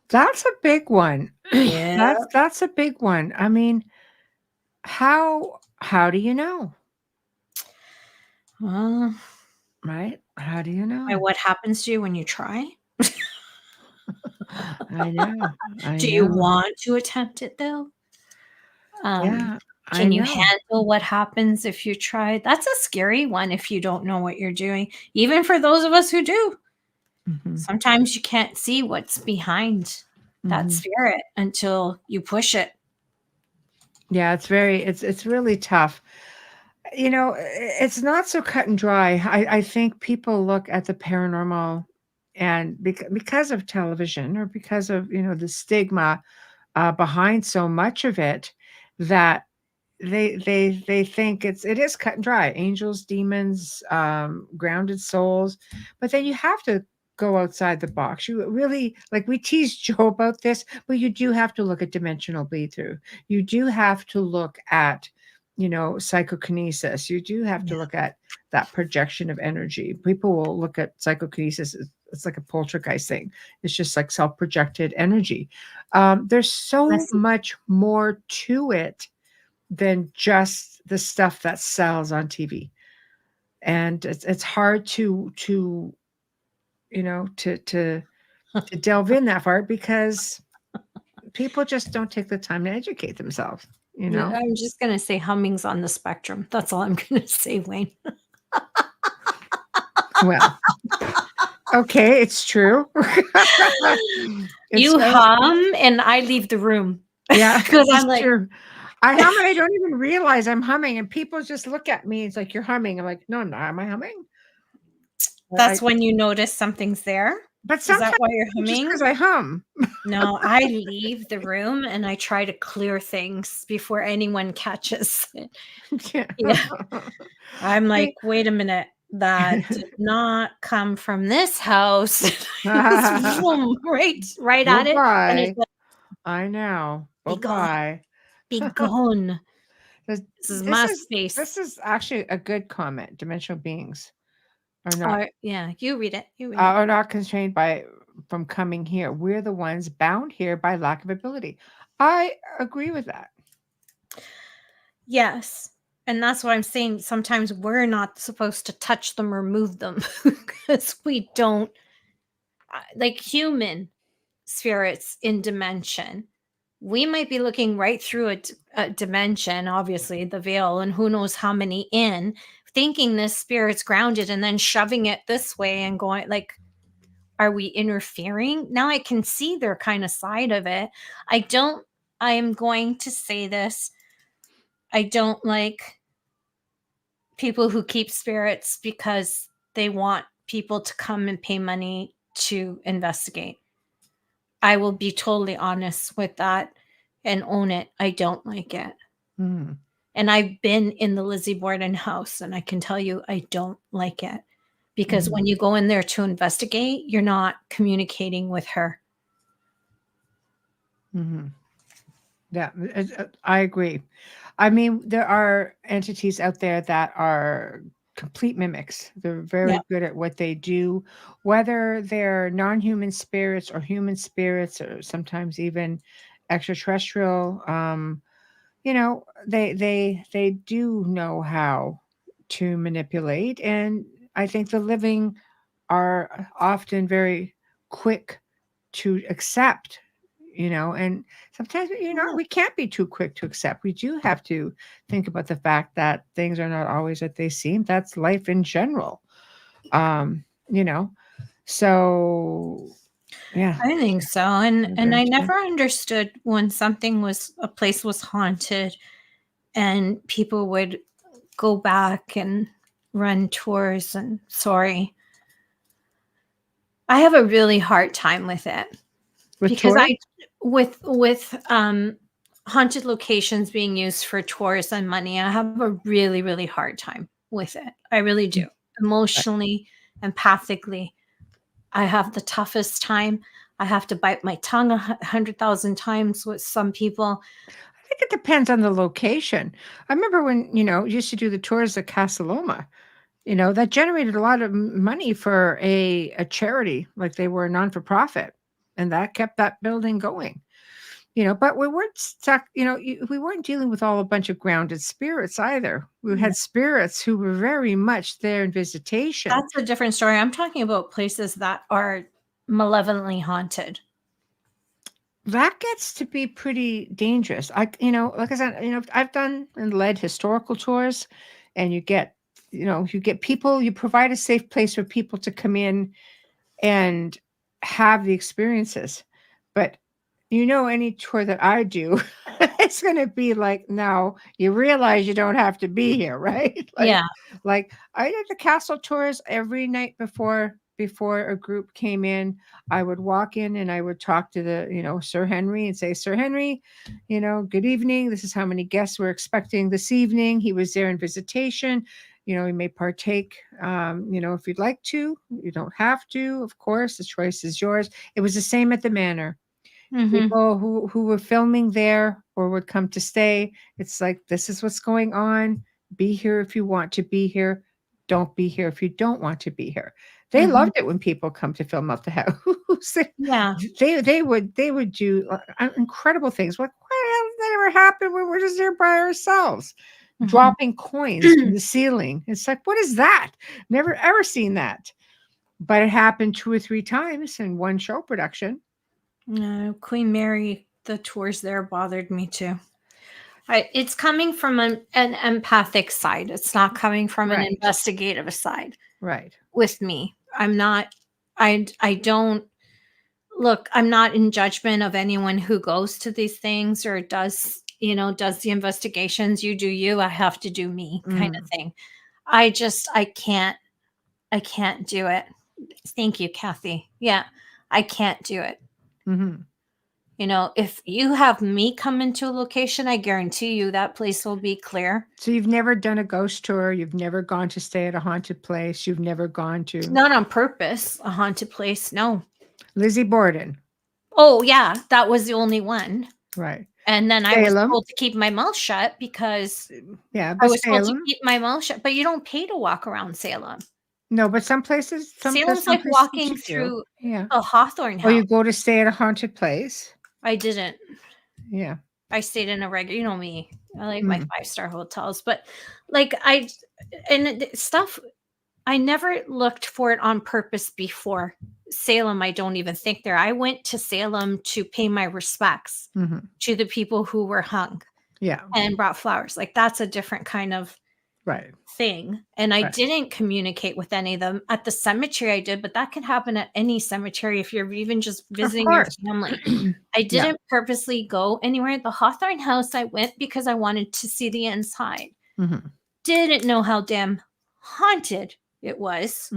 That's a big one. Yeah. That's a big one. I mean, how do you know? Well, Right? How do you by know? what happens to you when you try? I know. I Do you know. want to attempt it though? Um, Yeah, I can you know. handle what happens if you try? That's a scary one if you don't know what you're doing, even for those of us who do. Mhm. Sometimes you can't see what's behind that Mhm. spirit until you push it. Yeah, it's really tough. It's not so cut and dry. I think people look at the paranormal, and because of television, or because of the stigma behind so much of it, that they think it is cut and dry. Angels, demons, grounded souls. But then you have to go outside the box. You really, like, we tease Joe about this, but you do have to look at dimensional bleed through. You do have to look at psychokinesis. You do have to Yeah. look at that projection of energy. People will look at psychokinesis, it's like a poltergeist thing. It's just like self-projected energy. There's so Listen, much more to it than just the stuff that sells on TV. And it's hard to delve in that far, because people just don't take the time to educate themselves, you know? I'm just gonna say humming's on the spectrum. That's all I'm gonna say, Wayne. Well, okay, it's true. It's You so hum and I leave the room yeah, because it's I'm like, true. I hum and I don't even realize I'm humming, and people just look at me. It's like, "You're humming." I'm like, "No, I'm not. Am I humming?" that's when you notice something's there. But Is that sometimes why you're it's just humming? because I hum. No, I leave the room and I try to clear things before anyone catches it. Yeah. Yeah. I'm like, See wait a minute, that did not come from this house. Just vroom, right at it. And it's Bye-bye. like, I know. be gone, Bye-bye. be gone. This This is this my is space. this is actually a good comment. Dimensional beings are not Or yeah, you read it. You read it. are not constrained by from coming here. We're the ones bound here by lack of ability. I agree with that. Yes. And that's why I'm saying sometimes we're not supposed to touch them or move them because we don't like human spirits in dimension. We might be looking right through a dimension, obviously, the veil, and who knows how many in, thinking this spirit's grounded and then shoving it this way and going, like, are we interfering? Now I can see their kind of side of it. I am going to say this. I don't like people who keep spirits because they want people to come and pay money to investigate. I will be totally honest with that and own it. I don't like it. Hmm. And I've been in the Lizzie Borden house, and I can tell you I don't like it because Mhm. when you go in there to investigate, you're not communicating with her. Mhm. Yeah, I agree. I mean, there are entities out there that are complete mimics. They're Yeah. very good at what they do, whether they're non-human spirits or human spirits, or sometimes even extraterrestrial. They do know how to manipulate, and I think the living are often very quick to accept, and sometimes Yeah. we can't be too quick to accept. We do have to think about the fact that things are not always what they seem. That's life in general. um you know so yeah. I think so. And Very I true. never understood when something was a place was haunted and people would go back and run tours and sorry. I have a really hard time with it With because tours. I with haunted locations being used for tours and money, I have a really, really hard time with it. I really do. I Emotionally, empathically, I have the toughest time. I have to bite my tongue 100,000 times with some people. think it depends on the location. I remember when used to do the tours of Casa Loma. That generated a lot of money for a charity, like they were a non-for-profit, and that kept that building going. But we weren't stuck, we weren't dealing with all a bunch of grounded spirits either. We Yeah, had spirits who were very much there in visitation. that's a different story. I'm talking about places that are malevolently haunted. That gets to be pretty dangerous. Like I said, I've done and led historical tours, and you get people, you provide a safe place for people to come in and have the experiences. But Any tour that I do, it's going to be like, now you realize you don't have to be here, right? Yeah. Like I did the castle tours every night before a group came in. I would walk in and I would talk to the Sir Henry and say, Sir Henry, good evening. This is how many guests we're expecting this evening. He was there in visitation. You may partake, if you'd like to. You don't have to, of course. The choice is yours. It was the same at the manor. People who were filming there or would come to stay, it's like, this is what's going on. Be here if you want to be here. Don't be here if you don't want to be here. They loved it when people come to film out the house. Yeah. They would do incredible things. What that ever happened when we're just there by ourselves, dropping coins from the ceiling? It's like, what is that? Never ever seen that. But it happened 2 or 3 times in one show production. Queen Mary, the tours there bothered me too. It's coming from an empathic side. It's not coming from an investigative side. Right. With me. I'm not, I don't, look, I'm not in judgment of anyone who goes to these things or does the investigations. You do you, I have to do me kind of thing. I can't do it. Thank you, Kathy. Yeah, I can't do it. If you have me come into a location, I guarantee you that place will be clear. So you've never done a ghost tour? You've never gone to stay at a haunted place? You've never gone to... Not on purpose, a haunted place, no. Lizzie Borden. Oh, yeah, that was the only one. Right. And then I was told to keep my mouth shut because I was told to keep my mouth shut. But you don't pay to walk around Salem. No, but some places... Salem's like walking through a Hawthorne house. Or you go to stay at a haunted place. I didn't. Yeah. I stayed in a regular, you know me. I like my 5-star hotels. But I never looked for it on purpose before. Salem, I don't even think there. I went to Salem to pay my respects to the people who were hung. Yeah. And brought flowers. Like, that's a different kind of thing. And I didn't communicate with any of them. At the cemetery I did, but that can happen at any cemetery if you're even just visiting your family. I didn't purposely go anywhere. At the Hawthorne house, I went because I wanted to see the inside. Didn't know how damn haunted it was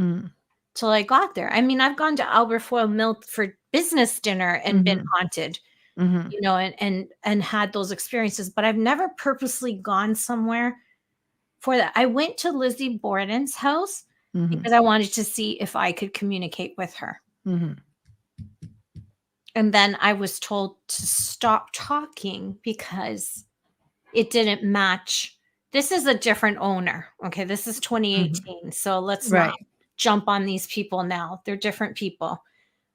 till I got there. I mean, I've gone to Alberfoyle Mill for business dinner and been haunted, and had those experiences, but I've never purposely gone somewhere for that. I went to Lizzie Borden's house because I wanted to see if I could communicate with her. And then I was told to stop talking because it didn't match. This is a different owner. Okay, this is 2018. So let's not jump on these people now. They're different people.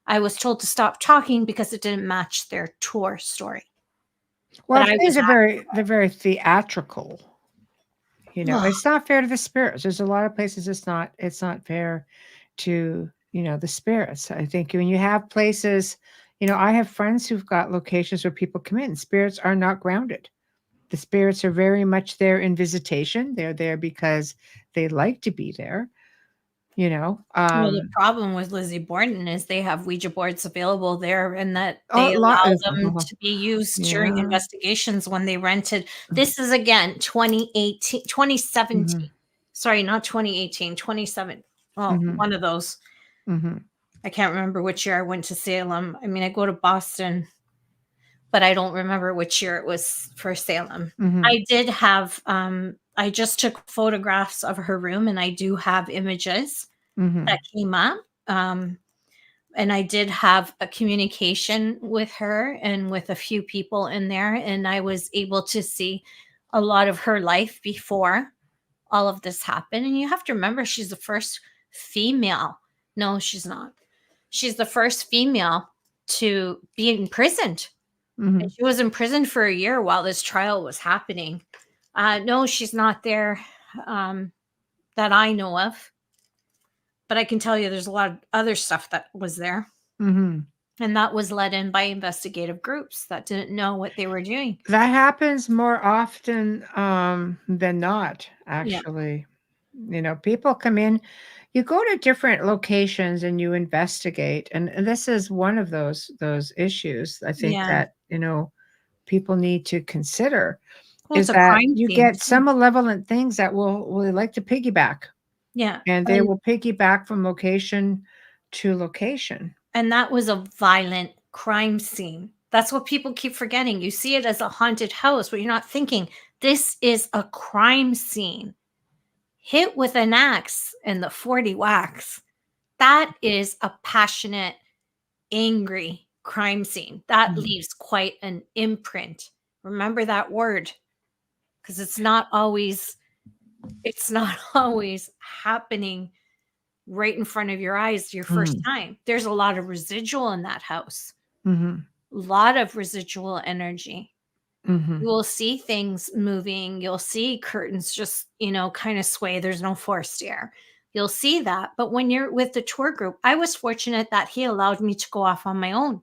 I was told to stop talking because it didn't match their tour story. Well, they're very theatrical. It's not fair to the spirits. There's a lot of places it's not fair to, the spirits. I think when you have places, I have friends who've got locations where people come in. Spirits are not grounded. The spirits are very much there in visitation. They're there because they like to be there. The problem with Lizzie Borden is they have Ouija boards available there, and that they allow them to be used during investigations when they rented. This is again 2017. Sorry, not 2018, 27. Well, one of those. I can't remember which year I went to Salem. I mean, I go to Boston, but I don't remember which year it was for Salem. I did have, I just took photographs of her room, and I do have images that came up. And I did have a communication with her and with a few people in there. And I was able to see a lot of her life before all of this happened. And you have to remember, she's the first female. No, she's not. She's the first female to be imprisoned. And she was imprisoned for a year while this trial was happening. No, she's not there that I know of. But I can tell you there's a lot of other stuff that was there. And that was led in by investigative groups that didn't know what they were doing. That happens more often than not, actually. People come in, you go to different locations and you investigate, and this is one of those issues I think Yeah. that, people need to consider, Well, it's is a that crime you scene get too. some malevolent things that will like to piggyback, Yeah. and they will piggyback from location to location. And that was a violent crime scene. That's what people keep forgetting. You see it as a haunted house, but you're not thinking this is a crime scene. Hit with an axe and the 40 whacks. That is a passionate, angry crime scene. That Mhm. leaves quite an imprint. Remember that word, because it's not always happening right in front of your eyes your first Mhm. time. There's a lot of residual in that house. Mhm. Lot of residual energy. You Mhm. will see things moving. You'll see curtains just, kind of sway. There's no forced air. You'll see that. But when you're with the tour group, I was fortunate that he allowed me to go off on my own,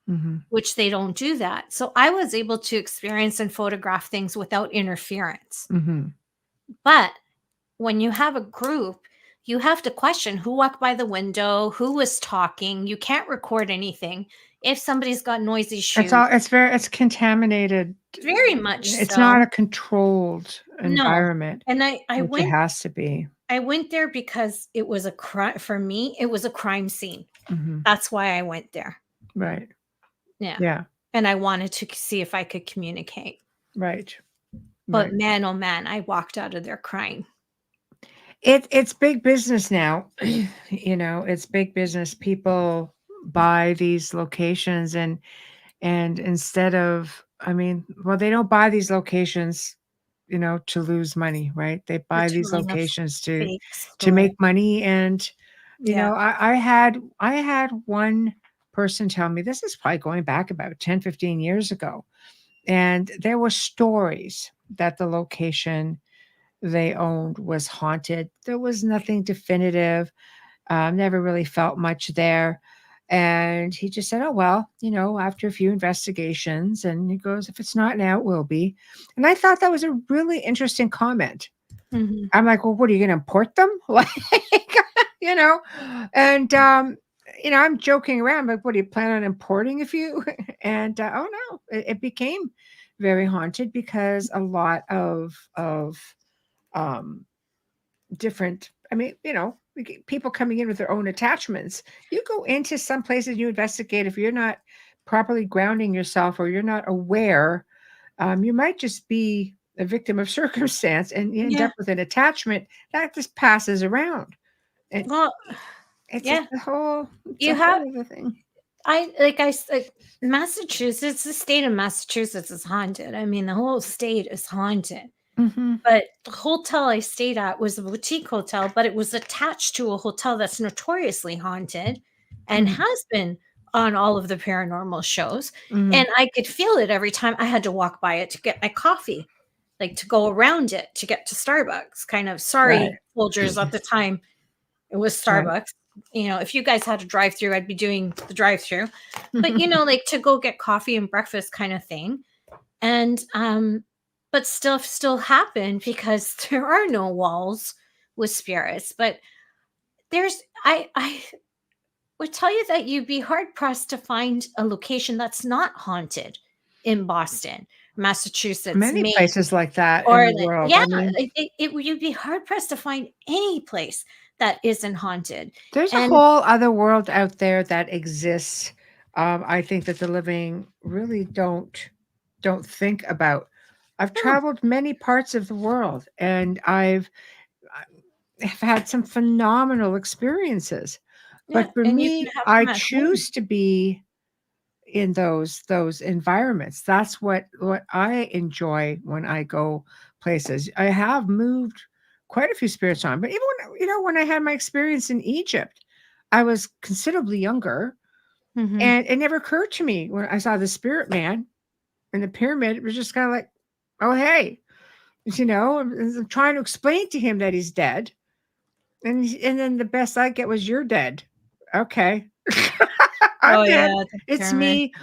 Mhm. which they don't do that. So I was able to experience and photograph things without interference. Mhm. But when you have a group, you have to question who walked by the window, who was talking. You can't record anything. If somebody's got noisy shoes, It's contaminated. very much It's not so. a controlled No. environment, And I which it went has to be. I went there because it was a crime for me, it was a crime scene. Mhm. That's why I went there. Right. Yeah. Yeah. And I wanted to see if I could communicate. Right. But Right. man, oh man, I walked out of there crying. It's big business now. It's big business. People buy these locations, and instead of, well, they don't buy these locations, to lose money, right? They They're buy these telling a locations to fake to story. make money. And Yeah. I had one person tell me, this is probably going back about 10, 15 years ago, and there were stories that the location they owned was haunted. There was nothing definitive. Never really felt much there. And he just said, "Oh, well, after a few investigations," and he goes, "If it's not now, it will be." And I thought that was a really interesting comment. Mhm. I'm like, "Well, what are you going to import them?" Like, you know, and, I'm joking around, like, "What do you plan on importing a few?" And, oh no, it became very haunted because a lot of um, different, people coming in with their own attachments. You go into some places, you investigate. If you're not properly grounding yourself or you're not aware, you might just be a victim of circumstance and you end Yeah. up with an attachment that just passes around. And Well, it's yeah. a whole, it's a You have whole other thing. I said, Massachusetts, the state of Massachusetts is haunted. I mean, the whole state is haunted. Hmm. But the hotel I stayed at was a boutique hotel, but it was attached to a hotel that's notoriously haunted and Hmm. has been on all of the paranormal shows. Hmm. And I could feel it every time I had to walk by it to get my coffee, like to go around it to get to Starbucks. Kind of Right. sorry, Folgers, at the time it was Right. Starbucks. If you guys had a drive through, I'd be doing the drive through. But like to go get coffee and breakfast kind of thing. And but still happen because there are no walls with spirits. But I would tell you that you'd be hard pressed to find a location that's not haunted in Boston, Massachusetts, Many Maine, places like that in or the world. yeah, I mean, you'd be hard pressed to find any place that isn't haunted. there's a And whole other world out there that exists. I think that the living really don't think about. I've oh, traveled many parts of the world, and I've had some phenomenal experiences. yeah, But for and you can me, have I them at home. choose to be in those environments. That's what I enjoy when I go places. I have moved quite a few spirits on, but even when I had my experience in Egypt, I was considerably younger, Hmm. and it never occurred to me when I saw the spirit man in the pyramid. It was just kind of like, oh hey, I'm trying to explain to him that he's dead, and then the best I get was, "You're dead." Okay. Oh I'm dead. yeah, the It's pyramid. me.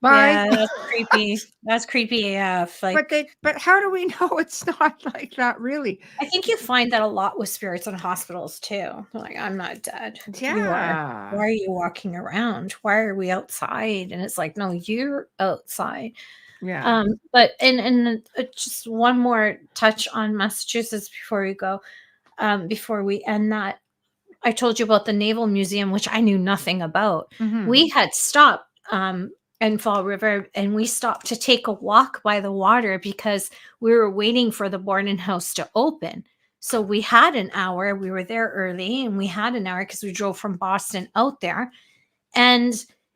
Bye. Yeah, that's creepy. That's creepy AF. But how do we know it's not like that really? I think you find that a lot with spirits in hospitals too. Like, I'm not dead. You are. Yeah. Why are you walking around? Why are we outside? And it's like, no, you're outside. Yeah. But just one more touch on Massachusetts before we go. Before we end that, I told you about the Naval Museum, which I knew nothing about. Mhm. We had stopped in Fall River, and we stopped to take a walk by the water because we were waiting for the boarding house to open. So we had an hour. We were there early, and we had an hour because we drove from Boston out there. And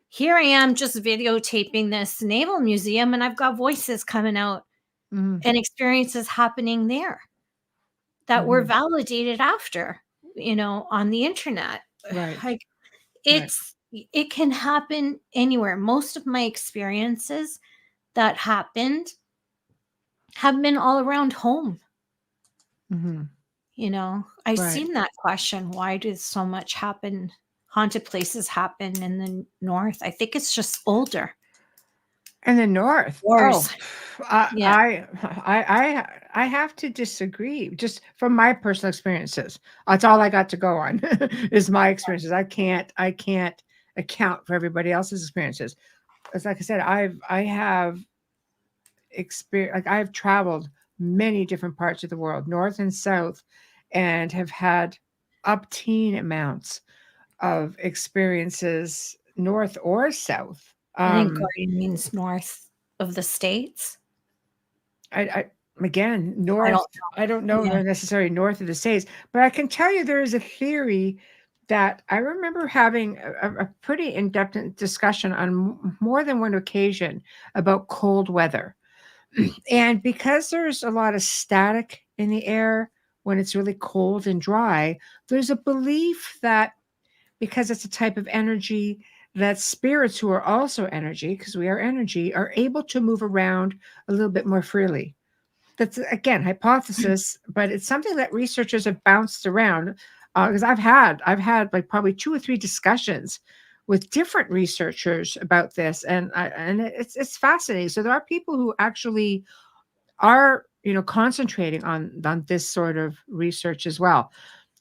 here I am just videotaping this Naval Museum, and I've got voices coming out Mhm. and experiences happening there that were Mhm. validated after, on the internet. Right. Like, Right. it can happen anywhere. Most of my experiences that happened have been all around home. Mhm. I've Right. seen that question, why does so much happen, haunted places happen in the north? I think it's just older. In the north. Wars. Yeah. I have to disagree just from my personal experiences. That's all I got to go on is my experiences. I can't account for everybody else's experiences. It's like I said, I have experience, like I've traveled many different parts of the world, north and south, and have had up-teen amounts of experiences north or south. I think guardian means north of the states. I again, I north, don't I don't know. know Yeah. necessarily north of the States, but I can tell you there is a theory that I remember having a pretty in-depth discussion on more than one occasion about cold weather. And because there's a lot of static in the air when it's really cold and dry, there's a belief that because it's a type of energy that spirits who are also energy, because we are energy, are able to move around a little bit more freely. That's again hypothesis, but it's something that researchers have bounced around because I've had like probably 2 or 3 discussions with different researchers about this, and it's fascinating. So there are people who actually are concentrating on this sort of research as well.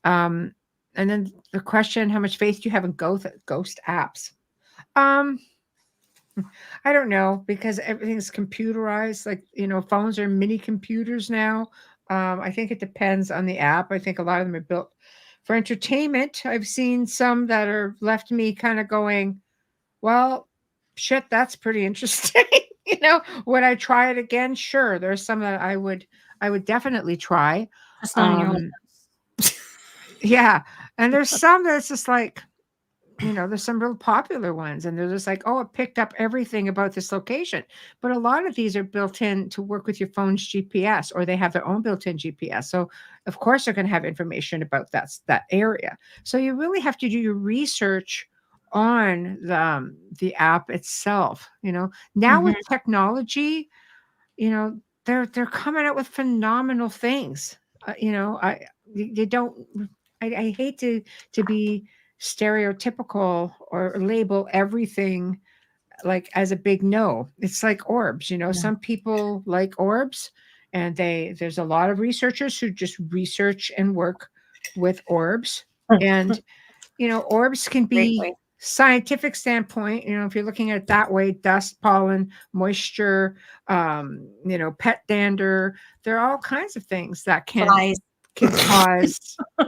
Um, and then the question: how much faith do you have in ghost apps? Um, I don't know because everything's computerized. Like, phones are mini computers now. I think it depends on the app. I think a lot of them are built for entertainment. I've seen some that are left me kind of going, well, shit, that's pretty interesting. Would I try it again? Sure. There's some that I would definitely try. That's not in your own. Um, yeah. And there's some that's just like, there's some real popular ones, and they're just like, oh, it picked up everything about this location. But a lot of these are built in to work with your phone's GPS, or they have their own built-in GPS. So of course they're going to have information about that area. So you really have to do your research on the app itself. Now Mhm. with technology, they're coming out with phenomenal things. You don't. I hate to be stereotypical or label everything like as a big no. It's like orbs. Yeah. Some people like orbs, and there's a lot of researchers who just research and work with orbs. And orbs can Great be way. scientific standpoint, if you're looking at it that way, dust, pollen, moisture, pet dander, there are all kinds of things that Flies. can cause a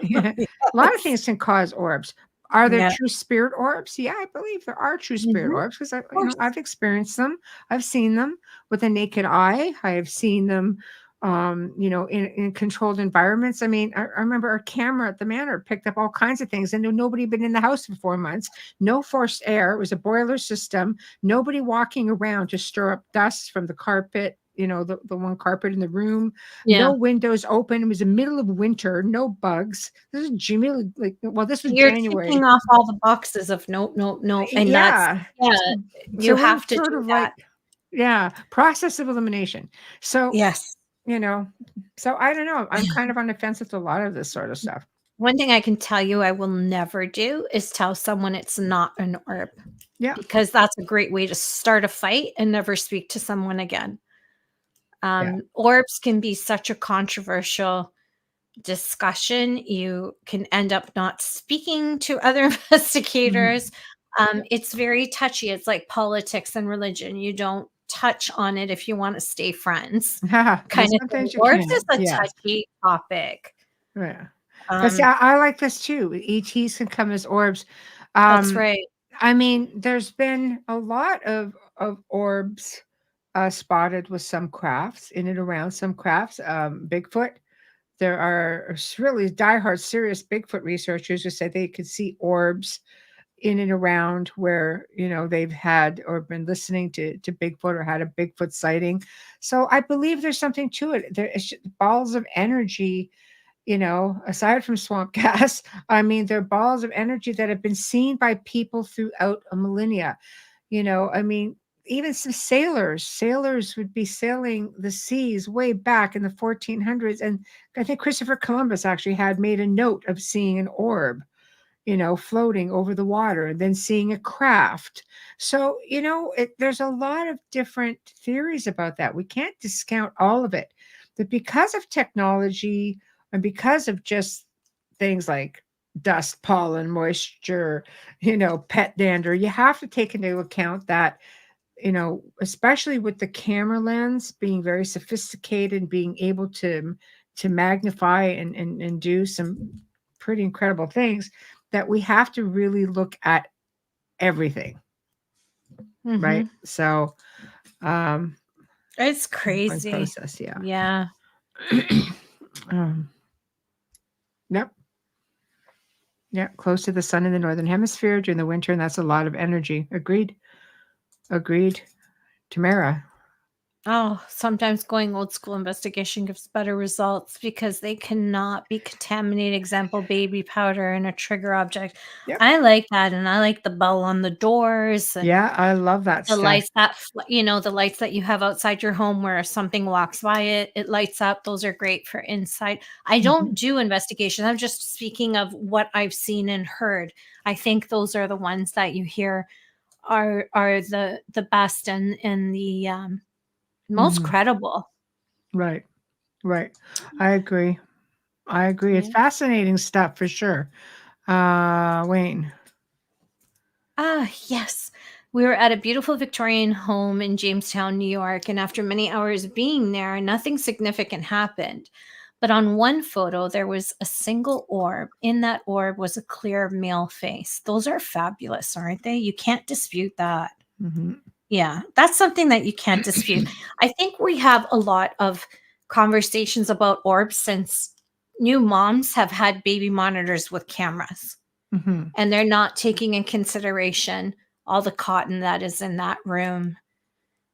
lot of Yes. things can cause orbs. Are there Yeah. true spirit orbs? Yeah, I believe there are true spirit Mhm. orbs because Of course. I've experienced them. I've seen them with the naked eye. I have seen them in controlled environments. I mean, I remember our camera at the manor picked up all kinds of things, and nobody had been in the house for 4 months. No forced air. It was a boiler system. Nobody walking around to stir up dust from the carpet. The one carpet in the room. No Yeah. windows open. It was the middle of winter. No bugs. This is Jimmy. This was You're January. ticking off all the boxes of nope, nope, nope, and that's Yeah. you So we're have to sort do of that. like, yeah, process of elimination. So Yes. you know, so I don't know. I'm kind of on the fence with a lot of this sort of stuff. One thing I can tell you I will never do is tell someone it's not an orb, Yeah. because that's a great way to start a fight and never speak to someone again. Yeah. Orbs can be such a controversial discussion. You can end up not speaking to other investigators. It's very touchy. It's like politics and religion. You don't touch on it if you want to stay friends, kind There's of some thing. things you Orbs is can't. a Yes. touchy topic. Yeah. But see, Um, I like this too. ETs can come as orbs. that's Um, right. I mean, there's been a lot of orbs spotted with some crafts in and around some crafts. Bigfoot. There are really diehard, serious Bigfoot researchers who say they could see orbs in and around where they've had or been listening to Bigfoot or had a Bigfoot sighting. So I believe there's something to it. It's balls of energy, aside from swamp gas. I mean, they're balls of energy that have been seen by people throughout a millennia. I mean, even some sailors would be sailing the seas way back in the 1400s. And I think Christopher Columbus actually had made a note of seeing an orb, floating over the water and then seeing a craft. So, there's a lot of different theories about that. We can't discount all of it. But because of technology and because of just things like dust, pollen, moisture, pet dander, you have to take into account that, especially with the camera lens being very sophisticated and being able to magnify and do some pretty incredible things, that we have to really look at everything, right? Mhm. So, It's ongoing crazy. process, yeah. Yeah. um, yep, yeah, close to the sun in the northern hemisphere during the winter, and that's a lot of energy. Agreed, Tamara. Oh, sometimes going old school investigation gives better results because they cannot be contaminated. Example, baby powder and a trigger object. Yep. I like that, and I like the bell on the doors and Yeah, I love that the stuff. lights that the lights that you have outside your home where if something walks by it lights up. Those are great for inside. I Mhm. don't do investigation. I'm just speaking of what I've seen and heard. I think those are the ones that you hear are the best and the most Mhm. credible. Right, right. I agree. It's Yeah. fascinating stuff for sure. Wayne. Ah, yes. We were at a beautiful Victorian home in Jamestown, New York, and after many hours of being there, nothing significant happened. But on one photo, there was a single orb. In that orb was a clear male face. Those are fabulous, aren't they? You can't dispute that. Mhm. Yeah, that's something that you can't dispute. I think we have a lot of conversations about orbs since new moms have had baby monitors with cameras. Mhm. And they're not taking in consideration all the cotton that is in that room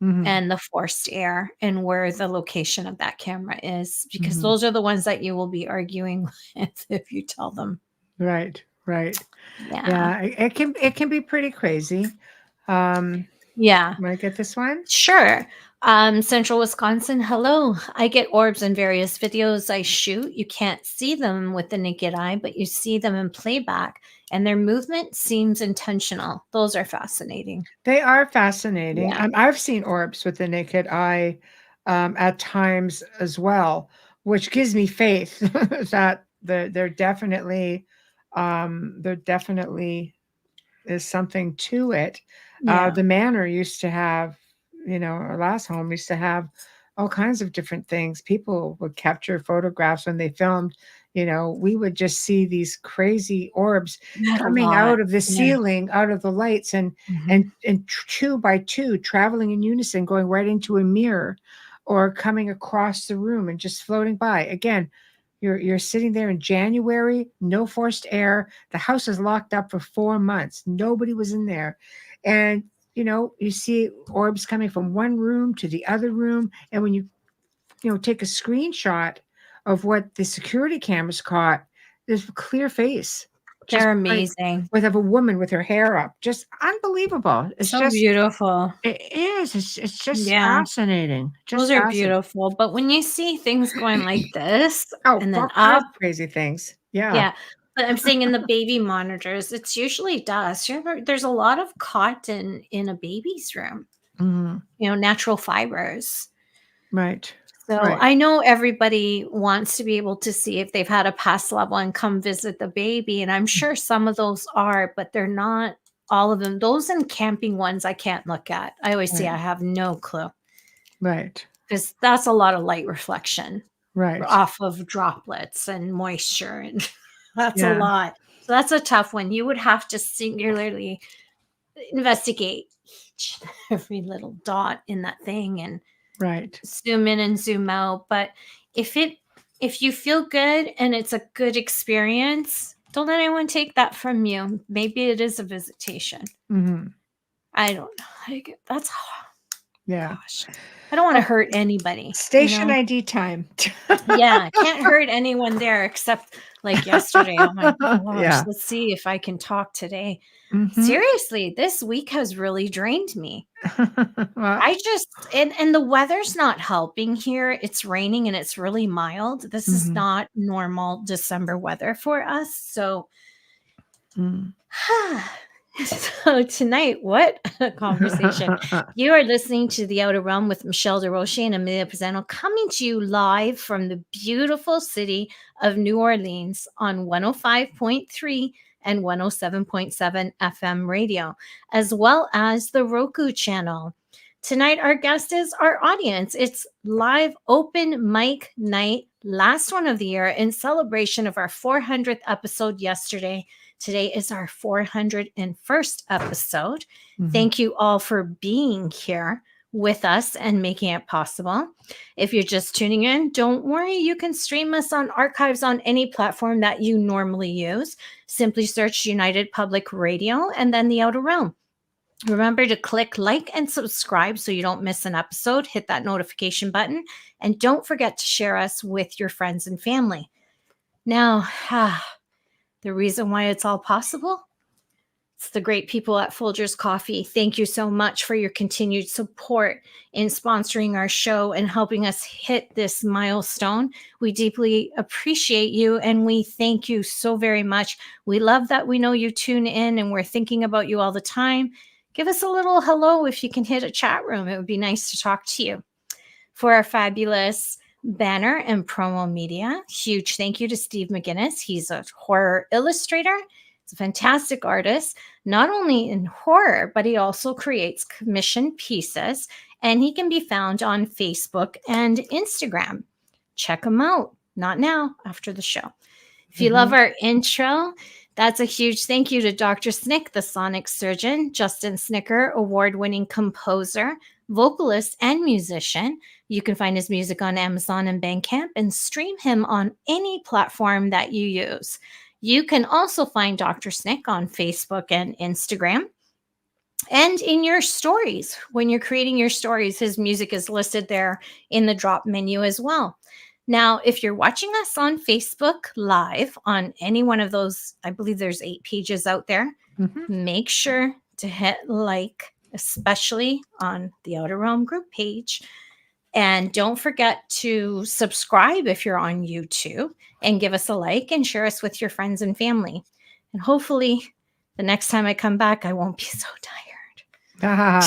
Mhm. and the forced air and where the location of that camera is, because Mhm. those are the ones that you will be arguing with if you tell them. Right, right. Yeah. Yeah, it can be pretty crazy. Um, Yeah. Want to get this one? Sure. Central Wisconsin. Hello. I get orbs in various videos I shoot. You can't see them with the naked eye, but you see them in playback, and their movement seems intentional. Those are fascinating. They are fascinating. Yeah. I've seen orbs with the naked eye at times as well, which gives me faith that there definitely is something to it. Yeah. The manor used to have, our last home used to have all kinds of different things. People would capture photographs when they filmed. We would just see these crazy orbs We had a coming lot. out of the Yeah. ceiling, out of the lights, and Mhm. and and two by two, traveling in unison, going right into a mirror, or coming across the room and just floating by. Again, you're sitting there in January, no forced air. The house is locked up for 4 months. Nobody was in there. And you see orbs coming from one room to the other room. And when you take a screenshot of what the security cameras caught, there's a clear face. Just They're like amazing. of a woman with her hair up. Just unbelievable. So beautiful. It is. It's just Yeah. fascinating. Those Just are fascinating. beautiful. But when you see things going like this Oh, and then all up, kinds of crazy things. Yeah. Yeah. But I'm saying in the baby monitors, it's usually dust. There's a lot of cotton in a baby's room, Mhm. natural fibers. Right. So Right. I know everybody wants to be able to see if they've had a past loved one come visit the baby. And I'm sure some of those are, but they're not all of them. Those and camping ones I can't look at. I always say Right. I have no clue Right. because that's a lot of light reflection Right. off of droplets and moisture. And that's a Yeah. lot. So that's a tough one. You would have to singularly investigate each and every little dot in that thing and Right. zoom in and zoom out. But if you feel good and it's a good experience, don't let anyone take that from you. Maybe it is a visitation. Mhm. I don't know. That's Yeah. gosh. I don't want to hurt anybody. Station ID time. Yeah, can't hurt anyone there except like yesterday. Oh my gosh, Yeah. let's see if I can talk today. Mhm. Seriously, this week has really drained me. Well, I just and the weather's not helping here. It's raining and it's really mild. This is mhm. not normal December weather for us. So Mm. so tonight, what a conversation. You are listening to The Outer Realm with Michelle DeRoche and Amelia Pisano, coming to you live from the beautiful city of New Orleans on 105.3 and 107.7 FM radio, as well as the Roku channel. Tonight, our guest is our audience. It's live open mic night, last one of the year, in celebration of our 400th episode yesterday. Today is our 401st episode. Mhm. Thank you all for being here with us and making it possible. If you're just tuning in, don't worry. You can stream us on archives on any platform that you normally use. Simply search United Public Radio and then The Outer Realm. Remember to click like and subscribe so you don't miss an episode. Hit that notification button. And don't forget to share us with your friends and family. Now, the reason why it's all possible? It's the great people at Folgers Coffee. Thank you so much for your continued support in sponsoring our show and helping us hit this milestone. We deeply appreciate you and we thank you so very much. We love that we know you tune in and we're thinking about you all the time. Give us a little hello if you can hit a chat room. It would be nice to talk to you. For our fabulous banner and promo media, huge thank you to Steve McGinnis. He's a horror illustrator. He's a fantastic artist, not only in horror, but he also creates commission pieces, and he can be found on Facebook and Instagram. Check him out. Not now, after the show. If you love our intro, that's a huge thank you to Dr. Snick, the sonic surgeon, Justin Snicker, award-winning composer, vocalist, and musician. You can find his music on Amazon and Bandcamp and stream him on any platform that you use. You can also find Dr. Snick on Facebook and Instagram. And in your stories, when you're creating your stories, his music is listed there in the drop menu as well. Now, if you're watching us on Facebook Live on any one of those, I believe there's 8 pages out there, make sure to hit like, especially on the Outer Realm group page. And don't forget to subscribe if you're on YouTube and give us a like and share us with your friends and family. And hopefully the next time I come back, I won't be so tired.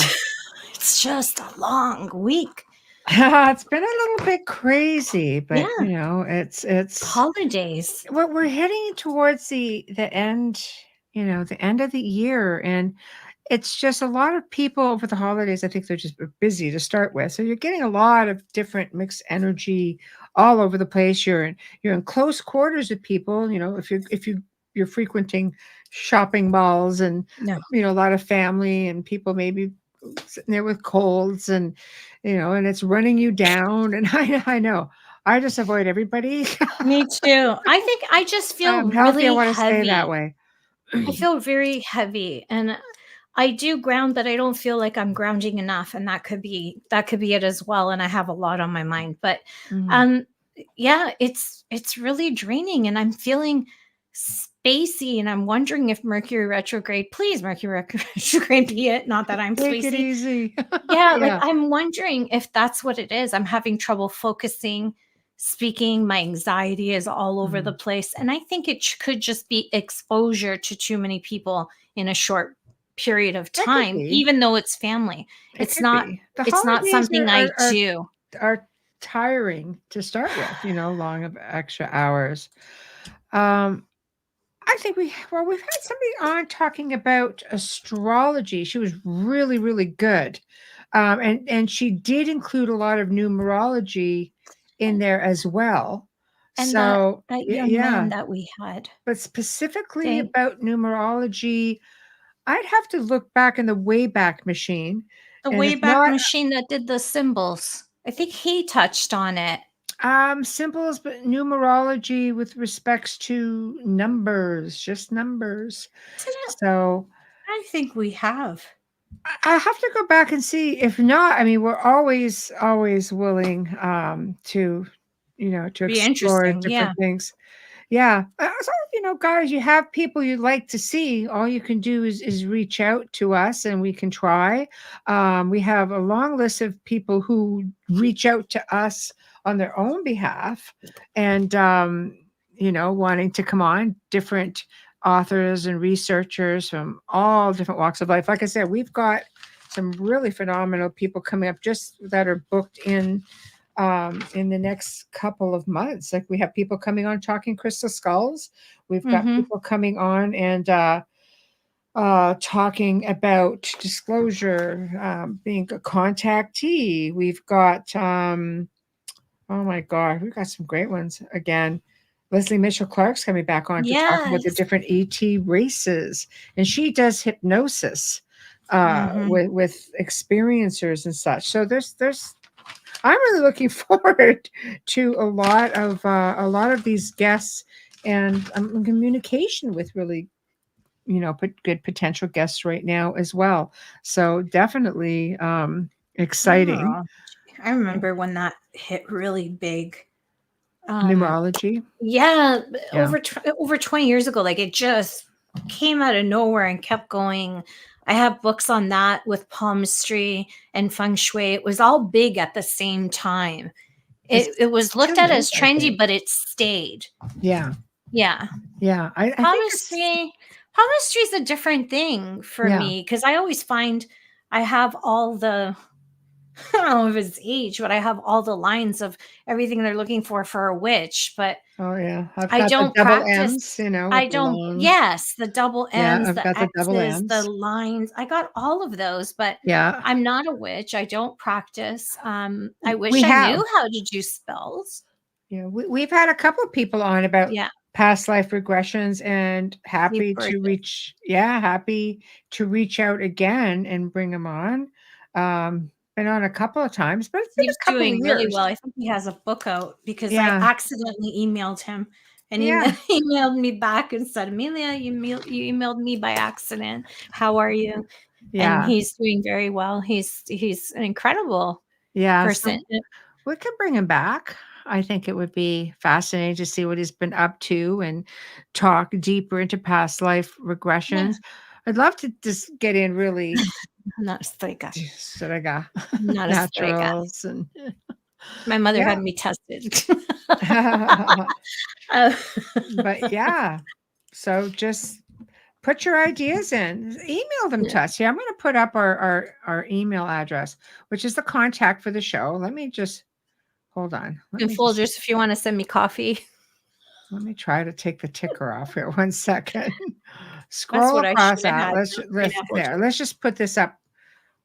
It's just a long week. It's been a little bit crazy, but Yeah. it's Holidays. we're heading towards the end, the end of the year, and it's just a lot of people over the holidays. I think they're just busy to start with, so you're getting a lot of different mixed energy all over the place. You're in close quarters with people. You're frequenting shopping malls and No. a lot of family and people maybe sitting there with colds and and it's running you down. And I know I just avoid everybody. Me too. I think I just feel I'm healthy. I really want to stay heavy. that way. I feel very heavy and I do ground, but I don't feel like I'm grounding enough. And that could be it as well. And I have a lot on my mind, but yeah, it's really draining and I'm feeling spacey and I'm wondering if Mercury retrograde, please Mercury retrograde be it, not that I'm Take it spacey. easy. Yeah, like I'm wondering if that's what it is. I'm having trouble focusing, speaking. My anxiety is all over the place. And I think it could just be exposure to too many people in a short period of That could time, be. even though it's family. It It's could not be. The it's not holidays something I do. are tiring to start with, long of extra hours. I think we've had somebody on talking about astrology. She was really, really good. And she did include a lot of numerology in there as well. And So, that young man yeah, that we had, but specifically they about numerology, I'd have to look back in the Wayback Machine. the And if Wayback not, Machine that did the symbols. I think he touched on it. symbols, but numerology with respects to numbers, just numbers. So I think we have. I have to go back and see. If not, I mean, we're always willing to to Be explore interesting. Yeah. different things. Yeah. So, guys, you have people you'd like to see. All you can do is reach out to us and we can try. We have a long list of people who reach out to us on their own behalf and, wanting to come on, different authors and researchers from all different walks of life. Like I said, we've got some really phenomenal people coming up just that are booked in the next couple of months. Like we have people coming on talking crystal skulls. We've got Mhm. people coming on and talking about disclosure, being a contactee. We've got oh my God, we've got some great ones again. Leslie Mitchell Clark's coming back on to talk about the Yes. different ET races, and she does hypnosis Mhm. with experiencers and such. So there's I'm really looking forward to a lot of these guests, and I'm in communication with really good potential guests right now as well. So definitely exciting. Numerology. I remember when that hit really big. Numerology. Yeah, Yeah. over 20 years ago, like it just came out of nowhere and kept going. I have books on that with palmistry and feng shui. It was all big at the same time. It It was looked still at is, as I trendy, think. but it stayed. Yeah. Yeah. Yeah. I think it's Palmistry is a different thing for yeah. me because I always find I have all the I don't know if it's age, but I have all the lines of everything they're looking for a witch, but Oh yeah. I've I got the don't double practice. M's, with I the don't, long. yes, the double Yeah, M's, I've the got the double X's, the M's. lines. I got all of those, but Yeah. I'm not a witch. I don't practice. I wish We I have. knew how to do spells. Yeah, we've had a couple of people on about Yeah, past life regressions and we've happy heard to it. reach out again and bring them on. Been on a couple of times, but it's been He's a couple of doing really years. well. I think he has a book out because I Yeah, accidentally emailed him and he yeah, emailed me back and said, Amelia, you emailed me by accident. How are you? And yeah, he's doing very well. He's an incredible yeah. person. So we could bring him back. I think it would be fascinating to see what he's been up to and talk deeper into past life Yeah, regressions. I'd love to just get in really I'm not a straight guy. sort of Not a straight guy. naturals and My mother yeah. had me tested. Uh, But yeah, so just put your ideas in, email them yeah. to us. Yeah, I'm going to put up our email address, which is the contact for the show. Let me just hold on. And Folgers, if you want to send me coffee, Let me try to take the ticker off here. 1 second. that's Scroll what I across should have that. had. There. Pineapple. Let's just put this up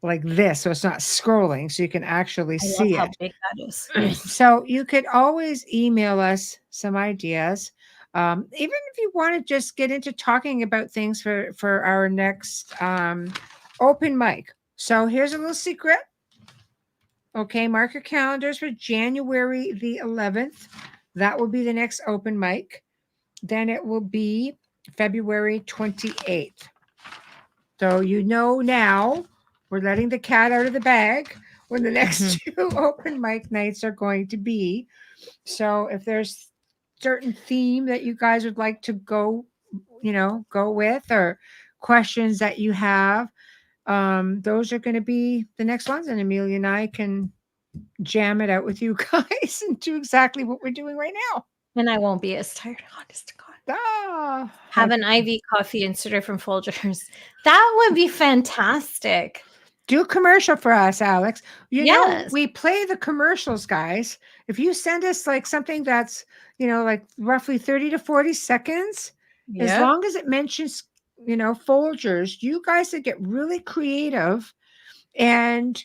like this so it's not scrolling so you can actually I love see how it. big that is. So you could always email us some ideas. Even if you want to just get into talking about things for our next open mic. So here's a little secret. Okay, mark your calendars for January the 11th. That will be the next open mic. Then it will be February 28th. So now we're letting the cat out of the bag when the next two open mic nights are going to be. So if there's certain theme that you guys would like to go with or questions that you have, those are going to be the next ones. And Amelia and I can jam it out with you guys and do exactly what we're doing right now. And I won't be as tired, honest to God. Have an IV coffee and sit from Folgers. That would be fantastic. Do a commercial for us, Alex. You know, Yes. we play the commercials, guys. If you send us like something that's, like roughly 30 to 40 seconds, as long as it mentions, Folgers, you guys would get really creative and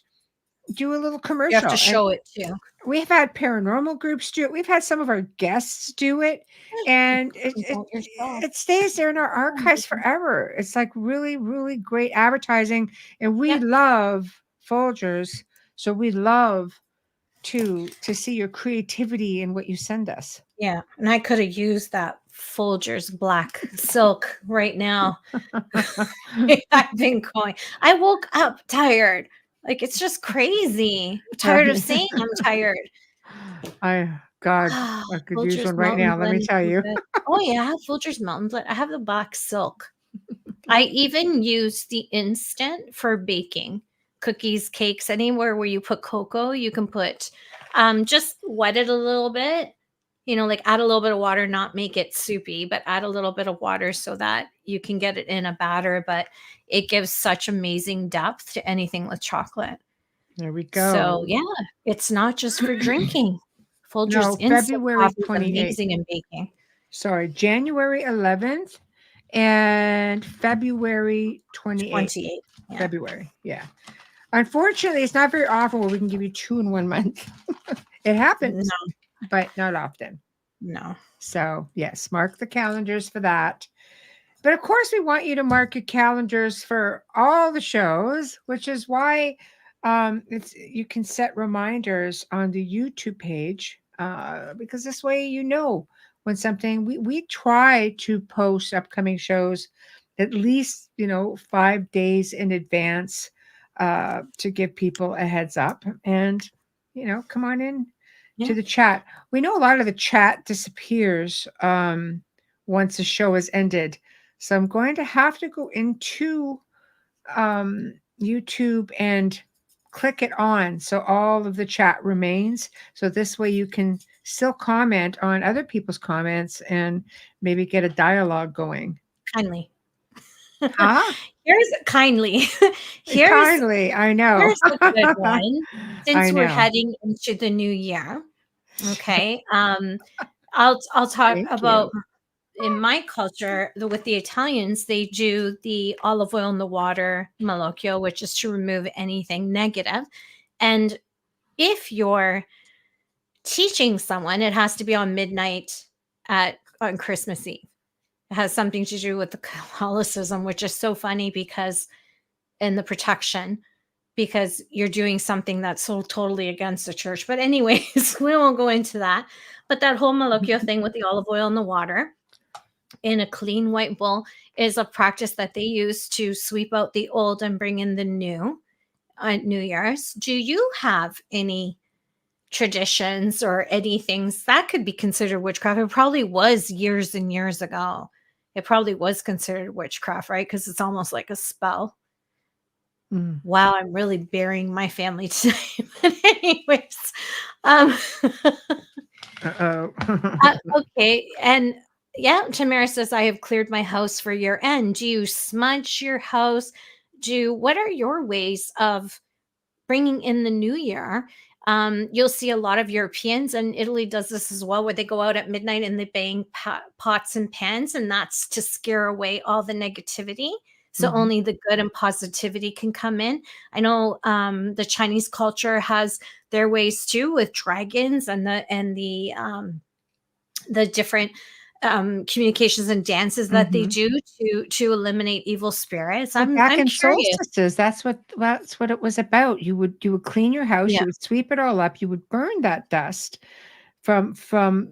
do a little commercial. You have to show it too. We've had paranormal groups do it. We've had some of our guests do it, and it stays there in our archives forever. It's like really, really great advertising, and we love Folgers, so we love to see your creativity in what you send us. Yeah, and I could have used that Folgers black silk right now. I've been going. I woke up tired. Like, it's just crazy. I'm tired of saying I'm tired. I could use one right now. Let me tell you. Oh yeah, I have Folgers Mountain Blend. I have the black silk. I even use the instant for baking cookies, cakes, anywhere where you put cocoa. You can put just wet it a little bit. Like add a little bit of water, not make it soupy, but add a little bit of water so that you can get it in a batter. But it gives such amazing depth to anything with chocolate. There we go. So yeah, it's not just for drinking. Folgers February 28th. Amazing in baking. Sorry, January 11th and February 28th. Yeah. February, yeah. Unfortunately, it's not very often where we can give you 2 in 1 month. It happens, but not often. No. So yes, mark the calendars for that. But of course, we want you to mark your calendars for all the shows, which is why you can set reminders on the YouTube page because this way when something we try to post upcoming shows at least 5 days in advance to give people a heads up and come on in to the chat. We know a lot of the chat disappears once the show is ended. So I'm going to have to go into YouTube and click it on so all of the chat remains. So this way you can still comment on other people's comments and maybe get a dialogue going. Kindly. Huh? Here's kindly. Kindly, I know. Here's a good one. Since we're heading into the new year. Okay. I'll talk about in my culture, with the Italians, they do the olive oil in the water malocchio, which is to remove anything negative. And if you're teaching someone, it has to be on midnight on Christmas Eve. It has something to do with the Catholicism, which is so funny and the protection, because you're doing something that's so totally against the church. But anyways, we won't go into that. But that whole malocchio thing with the olive oil in the water in a clean white bowl is a practice that they use to sweep out the old and bring in the new on New Year's. Do you have any traditions or any things that could be considered witchcraft? It probably was years and years ago. It probably was considered witchcraft, right? Because it's almost like a spell. Wow, I'm really burying my family today. But anyways, okay, and Tamara says, I have cleared my house for year end. Do you smudge your house? What are your ways of bringing in the new year? You'll see a lot of Europeans, and Italy does this as well, where they go out at midnight and they bang pots and pans, and that's to scare away all the negativity. So only the good and positivity can come in. I know the Chinese culture has their ways too, with dragons and the different communications and dances that they do to eliminate evil spirits. I'm curious. Solstices, that's what it was about. You would clean your house, you would sweep it all up, you would burn that dust from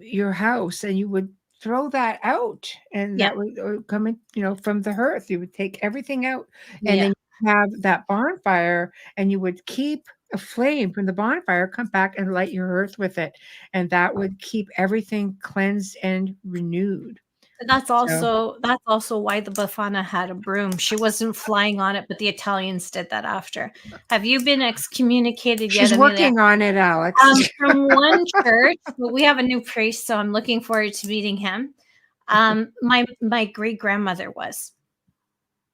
your house, and you would throw that out, and that would come in, from the hearth. You would take everything out, and then you have that bonfire, and you would keep a flame from the bonfire, come back and light your hearth with it, and that would keep everything cleansed and renewed. That's So also why the Befana had a broom. She wasn't flying on it, but the Italians did that after. Have you been excommunicated yet, she's Amelia? working on it, Alex. From one church, but we have a new priest, so I'm looking forward to meeting him. My great grandmother was.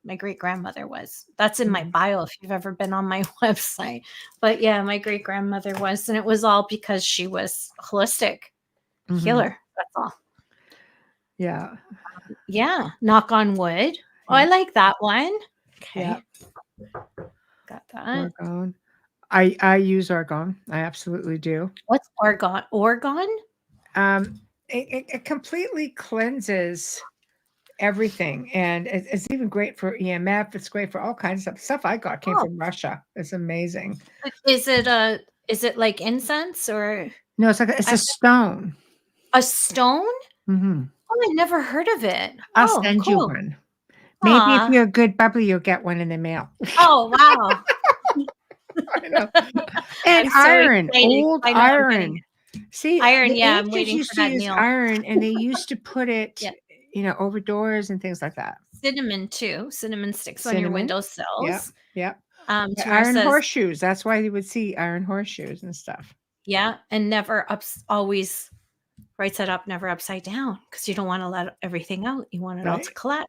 My great grandmother was. That's in my bio if you've ever been on my website. But yeah, my great grandmother was, and it was all because she was holistic healer. That's all. Yeah. Yeah. Knock on wood. Oh, I like that one. Okay. Yeah. Got that. Argon. I use argon. I absolutely do. What's argon? Orgon? It completely cleanses everything, and it's even great for EMF. It's great for all kinds of stuff. I got came from Russia. It's amazing. Is it like incense or No, it's a stone. a stone? Mm-hmm. Oh, I never heard of it. I'll send you one. Maybe if you're a good bubbly, you'll get one in the mail. Oh, wow. I know. And iron, old iron. See, iron, the yeah, I'm ancients waiting used for to that use meal. iron, and they used to put it, over doors and things like that. Cinnamon too. Cinnamon sticks on your windowsills. Yep. Tamara Iron says, horseshoes. That's why you would see iron horseshoes and stuff. yeah, and never always right side up, never upside down, because you don't want to let everything out. You want it all to collect.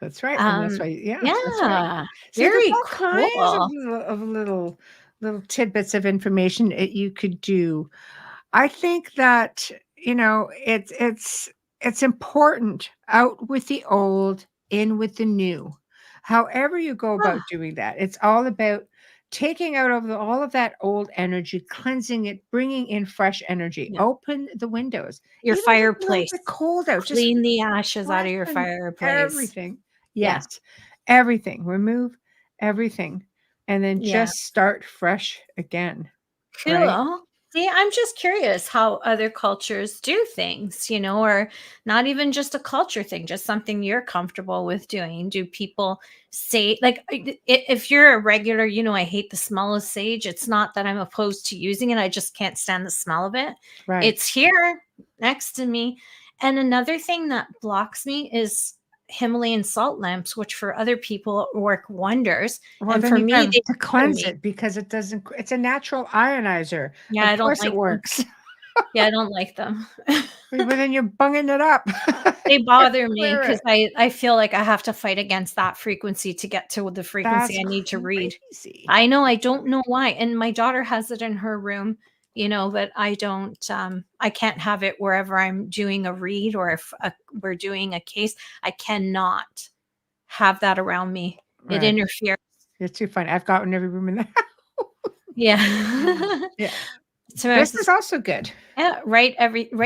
That's right. And that's why, that's right. See, Very there's all cool. kinds of little tidbits of information that you could do. I think that it's important out with the old, in with the new. However you go about doing that, it's all about taking out all of that old energy, cleansing it, bringing in fresh energy. Open the windows. Your Even if it's fireplace. a little bit cold out. Clean the ashes out of your freshen fireplace. Everything. Yes. Everything. Remove everything. And then just start fresh again. Cool. Right? See, I'm just curious how other cultures do things, or not even just a culture thing, just something you're comfortable with doing. Do people say, like, if you're a regular, I hate the smell of sage. It's not that I'm opposed to using it. I just can't stand the smell of it. Right. It's here next to me. And another thing that blocks me is Himalayan salt lamps, which for other people work wonders. Well, and then for you me, got they to cleanse it because it's a natural ionizer. Yeah, Of course it works. Yeah, I don't like them. But then you're bunging it up. They bother me because I feel like I have to fight against that frequency to get to the frequency I need to read. I know, I don't know why. And my daughter has it in her room, but I don't, I can't have it wherever I'm doing a read, or if we're doing a case. I cannot have that around me. It interferes. You're too funny. I've got in every room in the house. Yeah. Yeah. So this is also good. Yeah, write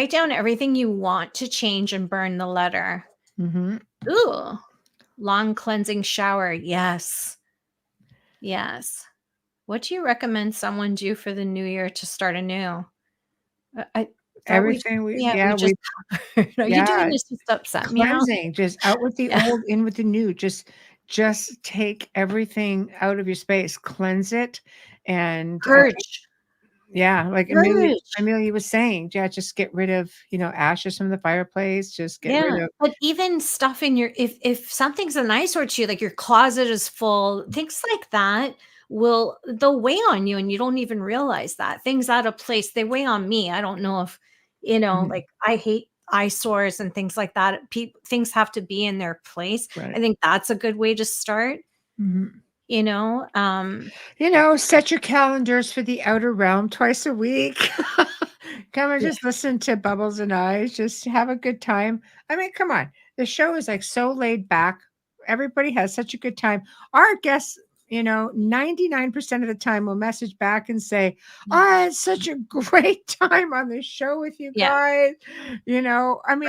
down everything you want to change and burn the letter. Mm-hmm. Ooh, long cleansing shower. Yes. What do you recommend someone do for the new year to start anew? Everything we just covered. Are you doing this just upset me? Cleansing, just out with the old, in with the new. Just take everything out of your space, cleanse it, and purge. Like Amelia was saying, just get rid of, ashes from the fireplace. Just get rid of. But even stuff in your, if something's an eyesore to you, like your closet is full, things like that they'll weigh on you, and you don't even realize that. Things out of place, they weigh on me. I don't know if, like, I hate eyesores and things like that. Things have to be in their place. I think that's a good way to start. Mm-hmm. Set your calendars for the outer realm twice a week. Come and just listen to Bubbles and I. Just have a good time. I mean, come on. The show is like so laid back. Everybody has such a good time. Our guests, 99% of the time will message back and say, I had such a great time on the show with you guys. I mean,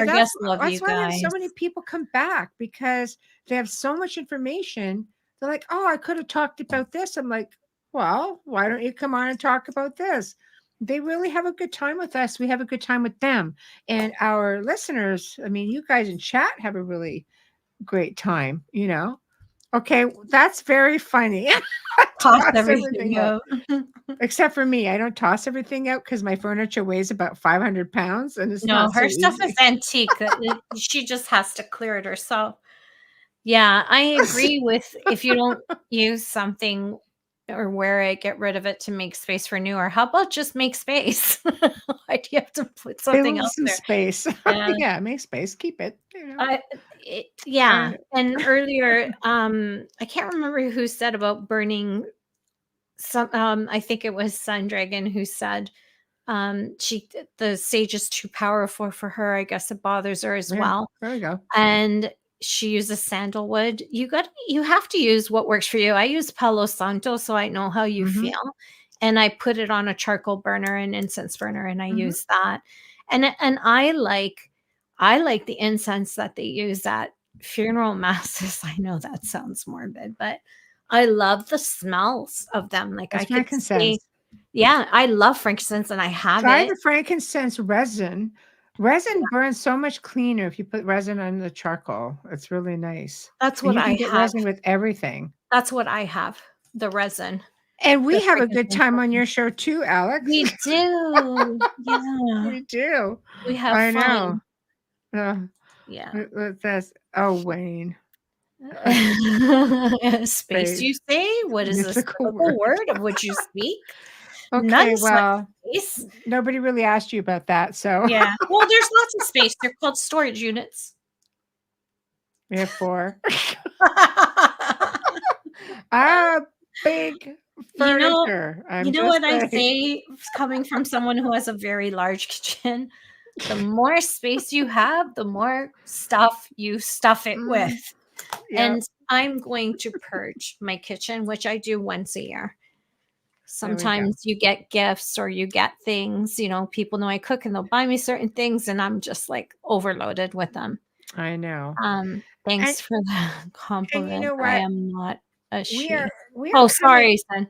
that's why when so many people come back, because they have so much information. They're like, oh, I could have talked about this. I'm like, well, why don't you come on and talk about this? They really have a good time with us. We have a good time with them. And our listeners, I mean, you guys in chat have a really great time, Okay, that's very funny. toss toss everything everything out. out. Except for me, I don't toss everything out because my furniture weighs about 500 pounds and it's No, not so her stuff is easy. antique. She just has to clear it herself. Yeah, I agree with if you don't use something or wear it, get rid of it to make space for newer. How about just make space? Why do you have to put something Build else some there? space. Yeah. Yeah, make space. Keep it. Yeah, I and earlier, I can't remember who said about burning I think it was Sun Dragon who said, she the sage is too powerful for her, I guess it bothers her as yeah, well, there we go. and she uses sandalwood. You have to use what works for you. I use Palo Santo, so I know how you Mhm, feel, and I put it on a charcoal burner and incense burner, and I mhm. use that, and I like the incense that they use at funeral masses. I know that sounds morbid, but I love the smells of them, like, I That's could stay. frankincense. Yeah, I love frankincense and I have Try it. the frankincense resin. Resin burns so much cleaner if you put resin on the charcoal. It's really nice. That's And what you can I get have. resin with everything. That's what I have, the resin, And the we have a good frankincense time on resin. your show too, Alex. We do. Yeah, We do. we have I know. fun. Uh, Yeah. that's oh, Wayne. Space, Space. you say? What is this Mythical biblical word. word of which you speak? Okay, None's like well, space. nobody really asked you about that, so Yeah. Well, there's lots of space. They're called storage units. we have 4. Big You know furniture, you I'm know just what I saying. say coming from someone who has a very large kitchen? The more space you have, the more stuff you stuff it with. Mhm, yep, And I'm going to purge my kitchen, which I do once a year. there we go. Sometimes you get gifts or you get things, people know I cook and they'll buy me certain things and I'm just like overloaded with them. I know. And Thanks for the you compliment. know I what? am not a We are she. we are Oh, coming sorry, son.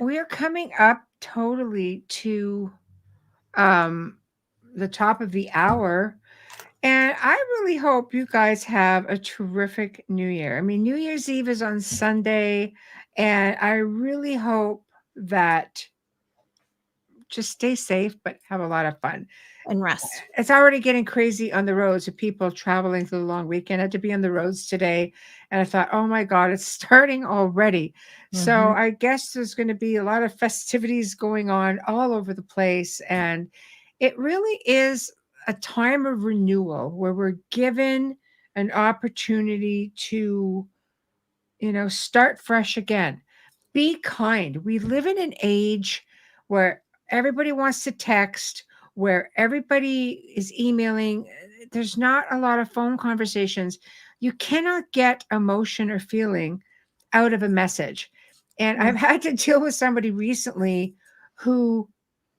we are coming up totally to, um, the top of the hour, and I really hope you guys have a terrific New Year. I mean, New Year's Eve is on Sunday, and I really hope that just stay safe, but have a lot of fun. And rest. It's already getting crazy on the roads with people traveling through the long weekend. I had to be on the roads today, and I thought, oh my God, it's starting already. So Mhm. I guess there's going to be a lot of festivities going on all over the place. And it really is a time of renewal where we're given an opportunity to, start fresh again. Be kind. We live in an age where everybody wants to text, where everybody is emailing. There's not a lot of phone conversations. You cannot get emotion or feeling out of a message. And I've Mm. had to deal with somebody recently who,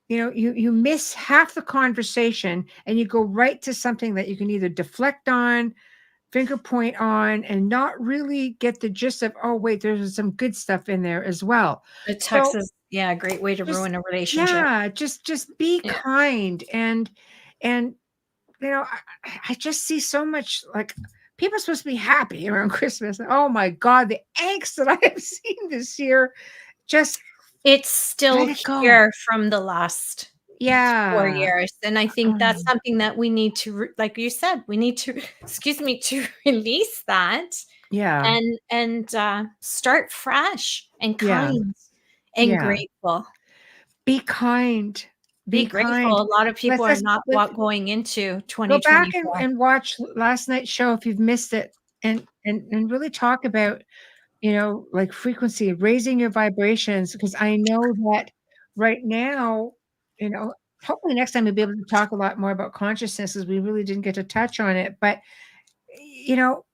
you miss half the conversation and you go right to something that you can either deflect on, finger point on, and not really get the gist of, oh wait, there's some good stuff in there as well. The text So is, yeah, a great way to just ruin a relationship. yeah, just be Yeah. kind. And I just see so much, like, people are supposed to be happy around Christmas. Oh my God, the angst that I have seen this year, just It's let still it go. here from the last 4 Yeah. years, and I think that's Um, something that we need to like you said, we need to excuse me, to release that yeah. and start fresh and Yeah. kind and Yeah. grateful. Be kind. Be Be grateful. kind. A lot of people are not Let's going into go back and, 2024 watch last night's show if you've missed it, and really talk about, like, frequency, raising your vibrations, because I know that right now, you know, hopefully next time we'll be able to talk a lot more about consciousness, as we really didn't get to touch on it. But, you know,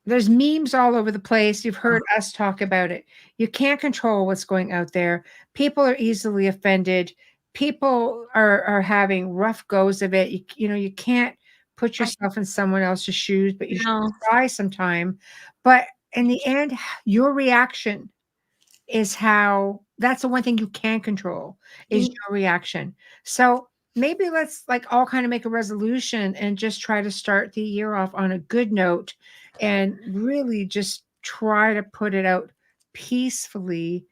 there's memes all over the place. You've heard us talk about it. You can't control what's going out there. People are easily offended. People are having rough goes of it. You can't put I yourself in someone else's shoes, but you should know. try sometime. But in the end, your reaction is how that's the one thing you can control is You your reaction. So maybe let's, like, all kind of make a resolution and just try to start the year off on a good note and really just try to put it out peacefully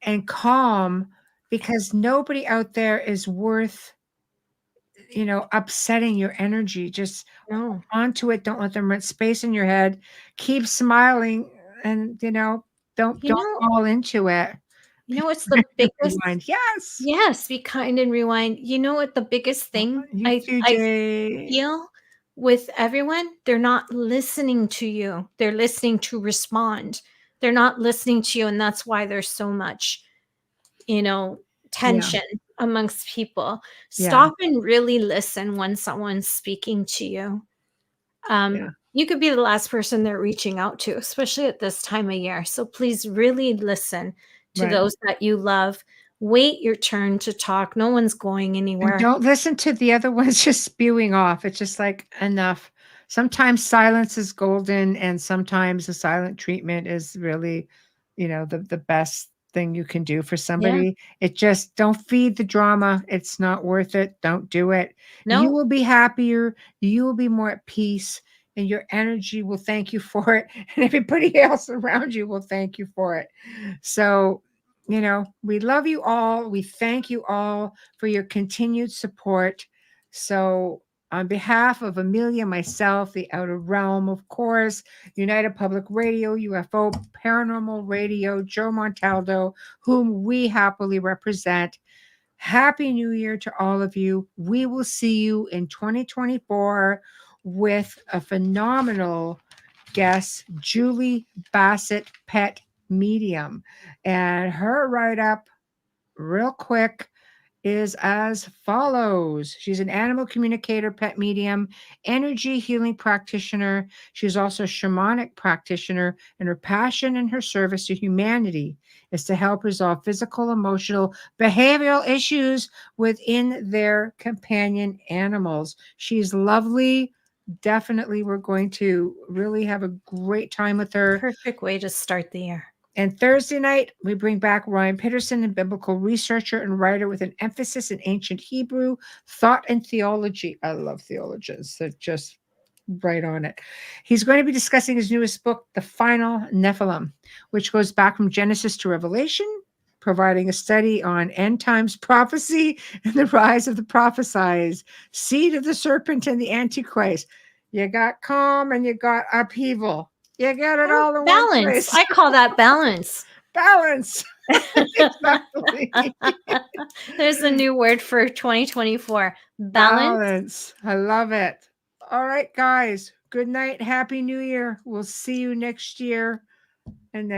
and calm, because nobody out there is worth, upsetting your energy. Just No. onto it. Don't let them rent space in your head. Keep smiling, and don't You know, fall into it. what's the biggest Rewind. Yes. Yes, be kind and rewind. You know what the biggest thing You too, I Jay. feel with everyone? They're not listening to you. They're listening to respond. They're not listening to you, and that's why there's so much, Yeah. tension amongst people. Yeah. Stop and really listen when someone's speaking to you. Yeah. You could be the last person they're reaching out to, especially at this time of year. So please really listen to Right. those that you love. Wait your turn to talk. No one's going And anywhere. don't listen to the other ones just spewing off. It's just like, enough. Sometimes silence is golden, and sometimes the silent treatment is really, the best thing you can do for Yeah. somebody. It just, don't feed the drama. It's not worth it. Don't do it. You No, will be happier. You will be more at peace, and your energy will thank you for it. And everybody else around you will thank you for it. So, we love you all. We thank you all for your continued support. So, on behalf of Amelia, myself, the Outer Realm, of course, United Public Radio, UFO Paranormal Radio, Joe Montaldo, whom we happily represent, Happy New Year to all of you. We will see you in 2024 with a phenomenal guest, Julie Bassett, pet medium. And her write up, real quick, is as follows. She's an animal communicator, pet medium, energy healing practitioner. She's also a shamanic practitioner, and her passion and her service to humanity is to help resolve physical, emotional, behavioral issues within their companion animals. She's lovely. Definitely, we're going to really have a great time with her. perfect way to start the year. And Thursday night, we bring back Ryan Peterson, a biblical researcher and writer with an emphasis in ancient Hebrew, thought, and theology. I love theologians. They're just right on it. He's going to be discussing his newest book, The Final Nephilim, which goes back from Genesis to Revelation, providing a study on end times prophecy and the rise of the prophesied seed of the serpent and the Antichrist. You got calm and you got upheaval. You got it all in one Balance. place. I call that balance. Balance. Exactly. There's a new word for 2024. Balance. I love it. All right, guys. Good night. Happy New Year. We'll see you next year.